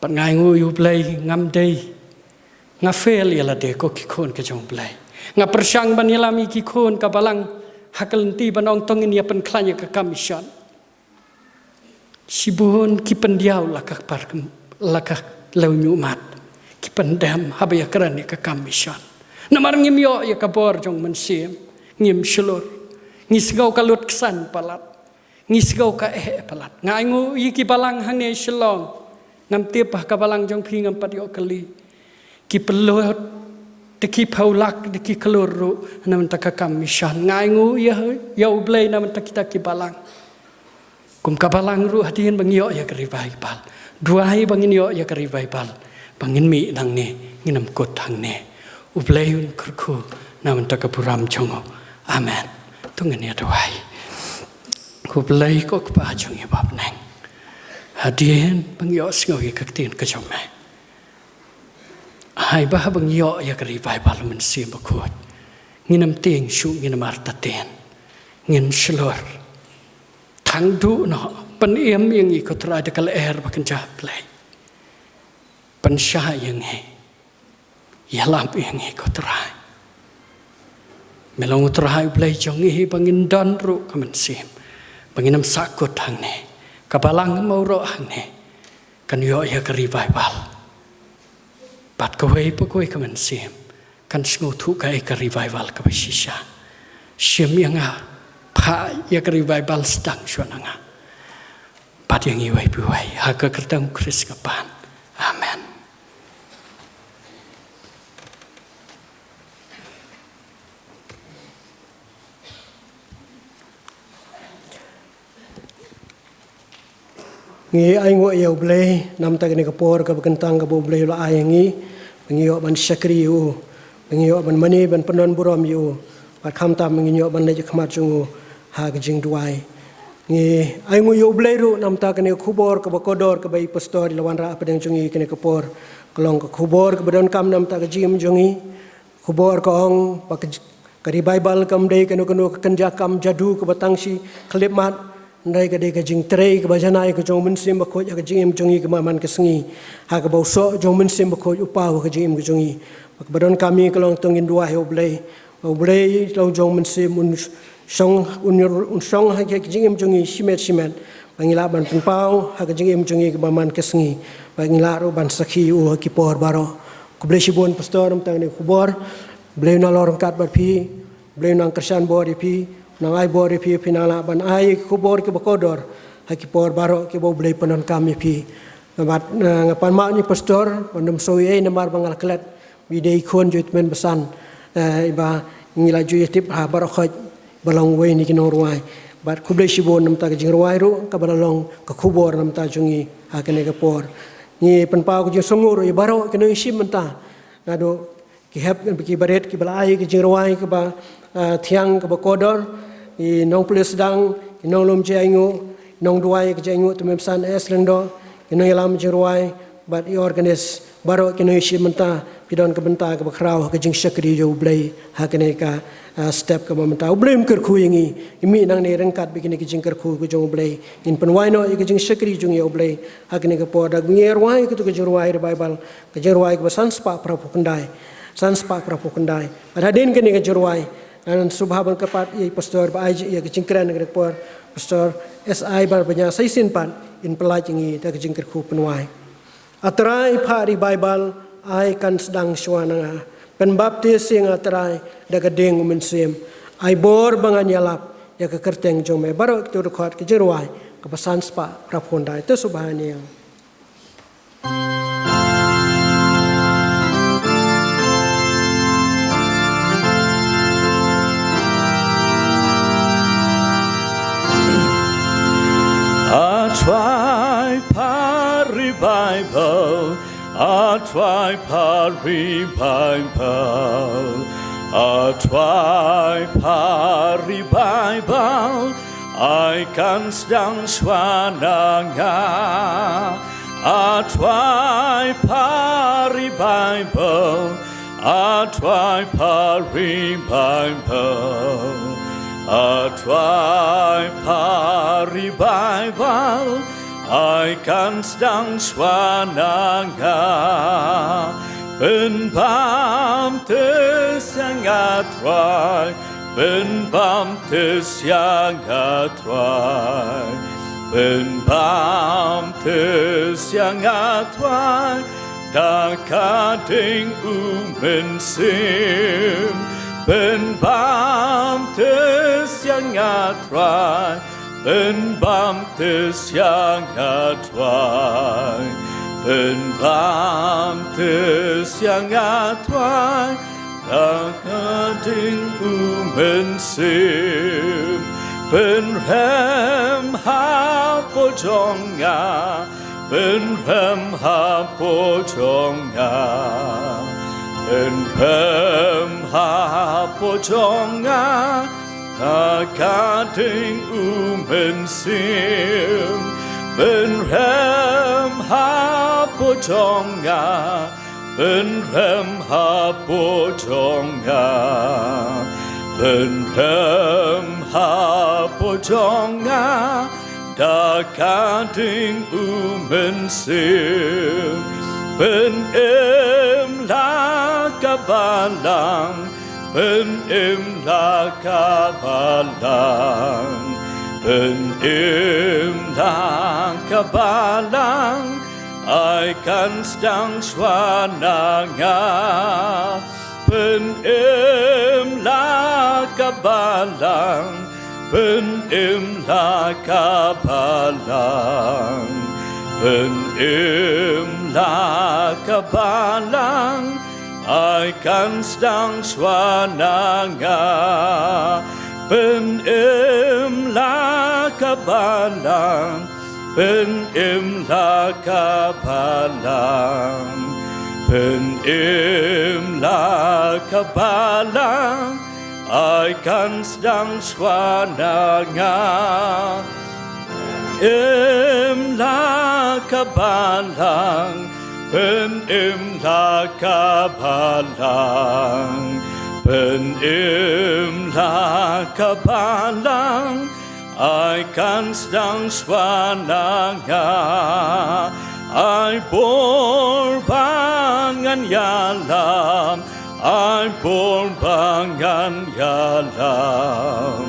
Ngai ngu yu play ngam day nga fail yala de ko kikon ke jong play nga persang ban yalami kikon ka balang hakalenti banong tongin ya pen klanya ka kamisyon sibun ki pendiaw lakak par lakak law nyumat ki pendam habaya kran ka kamisyon namar ngimyo ya ka bor jong mensim ngim shlor ngisgau kalut kesan palat ngisgau ka palat ngaingu iki balang hane shlong ngam tiepah ka balang jong phi ngam patio kali ki pelot de ki paulak de ki keluru nam ta ka kamishan ngaingu ya ublei nam ta kita ki balang kum ka balang ru hatin bangyo ya ka revival duai bangin yo ya ka revival bangin mi nang ne nginam kot hang ne ublei un kurku nam ta ka puram chongo amen tungan ya duai ublei ko pa chong ya bab nang hadien bangyo sngoy ka tin ka chong mai hai ba bang yo ya ka revival men sim ba khot nginam ting shu nginam arta ten ngin shlor thang du no pan em yang i ko tra de kal er ba kan ja play pan sha yang he ya lam yang i ko tra melong tra hai play jong hi bangin don ru ka men sim banginam sakut hang ne kabalang mau ro hang ne kan yo ya ka revival pat ka wei pa koi ka men sim kan sngu thu ka ka revival ka shisha sim yang a pha ya ka revival stang shwananga pat yang i wei pu wei ha ka kertang kris ka pan amen
ngi ai ngo ya ublei nam ta ni ka por ka kentang ka ublei la ai ngi ngi yo ban syakri yu ngi yo ban mani ban penon buram yu pat kham tam ngi yo ban le khmat chung ha ka jing duai ngi ai ngo yo ublei ru nam ta ni khubor ka kodor ka bai pastor lawan ra padang chung ni ka por kolong ka khubor ka badon kam nam ta ka jim jungi khubor ka ong pa ka revival kam dei ka no ka kanja kam jadu ka batang si khlip mat ndai ka de ka jing trei ka bajana ka jong min sim ba khoj ka jing jongi ka man ka sngi ha ka bauso jong min sim ba khoj upa ka jing ka jongi ka badon kami ka long tongin dua he oblei long jong min sim un song ha ka jing jongi simet bangila ban pau ha ka jing jongi ka man ka sngi bangila ro ban sakhi u ki por baro ku blei sibon pastor am tang ni khubor blei na lorong kat bat phi blei nang kersan bor phi nang ai bor phi pinala ban ai khubor ke bakodor haki por baro ke bo blei panon kami phi bat ngapan ma ni pastor pandum soye namar bangal klet widei khon jutmen besan iba ngila ju yetip ha baro khoj balong we ni kinong ruai bat khublei sibon nam ta jing ruai ru ka balong ka khubor nam ta jungi ha kene ka por ni pan pa ku ju songur i baro kene sim menta nado ki hep ki baret ki balai ki jing ruai ka ba thiang ka bakodor i nong pulis dang i nong lom je aingu nong duai ke je aingu tu memsan es rendo i nong lam je ruai bat i organis baro ke no shi menta pidon ke benta ke bakrau ke jing syakri jo blai ha ke ne ka step ke menta blai ker khu yangi imi nang ne rengkat bikini ke jing ker khu ke jong blai in pen wai no i ke jing syakri jong yo blai ha ke ne ke poda ngier wai ke tu ke jing ruai bible ke jing ruai ke basan spa prapu kendai ada den ke ne ke jing ruai dan subhaban kepat ia pastor ba ai ia kecingkran ngre por pastor SI bar banya saisin pan in pelaj ngi da kecingker khu penwai atrai phari bible ai kan sedang swananga pen baptis sing atrai da gedeng mensem ai bor bangan yalap ya ke kerteng jome baro tu record ke jerwai ke pesan spa prapondai tu subhania
Try pari Bible, try pari Bible, try pari Bible, I kan sedang swananga. Try pari Bible, try pari Bible. Try pari Bible, I kan sedang swananga. Penbam tersangat try, penbam tersangat try, penbam tersangat try, dah kading umensim. Penbam tersangat tersangat tersangat Kading mensim penhem hapojonga penhem hapojonga penhem hapojonga kading mensim penhem hapojonga penhem hapojonga penhem hapojonga kading mensim penem lakabalang penem lakabalang penem lakabalang I kan sedang swananga penem lakabalang penem lakabalang penem lakabalang I kan sedang swananga penem lakabalang penem lakabalang penem lakabalang I kan sedang swananga penem lakabalang penem lakabalang penem lakabalang I kan sedang swananga I borbangan yalam I borbangan yalam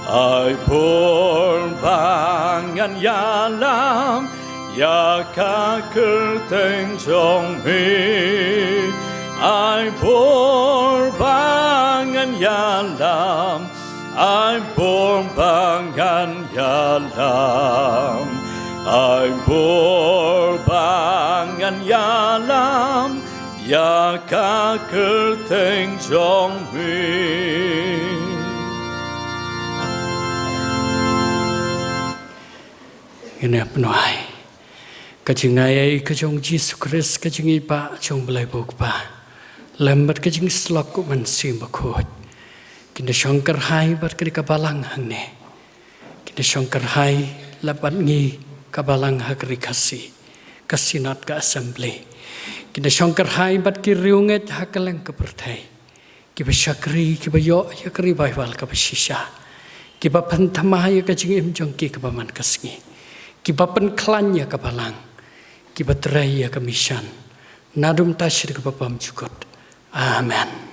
I borbangan yalam ya kakerteng jong mi I borbangan yalam I'm borbangan yalam I'm borbangan yalam ya kakerteng jong mi
Ini penuai kejingai kejong Yesus Kristus kejingi pa jong belai buk pa lambat kejing slok ku mensim bakut Kina syongkar hai bat kini kabalang hang ne. Kina syongkar hai lapat ngi kabalang hakri kasih not ke assembly. Kina syongkar hai bat ki riunget hakalang ke pertai. Kiba syakri kiba yo yakri baywal ke shisha. Kiba pentamah ya kajing im jongki ke paman kasngi. Kiba penklan ya kabalang. Kiba terai ya ke misyan. Nadum tasyir ke papam jukut. Amen.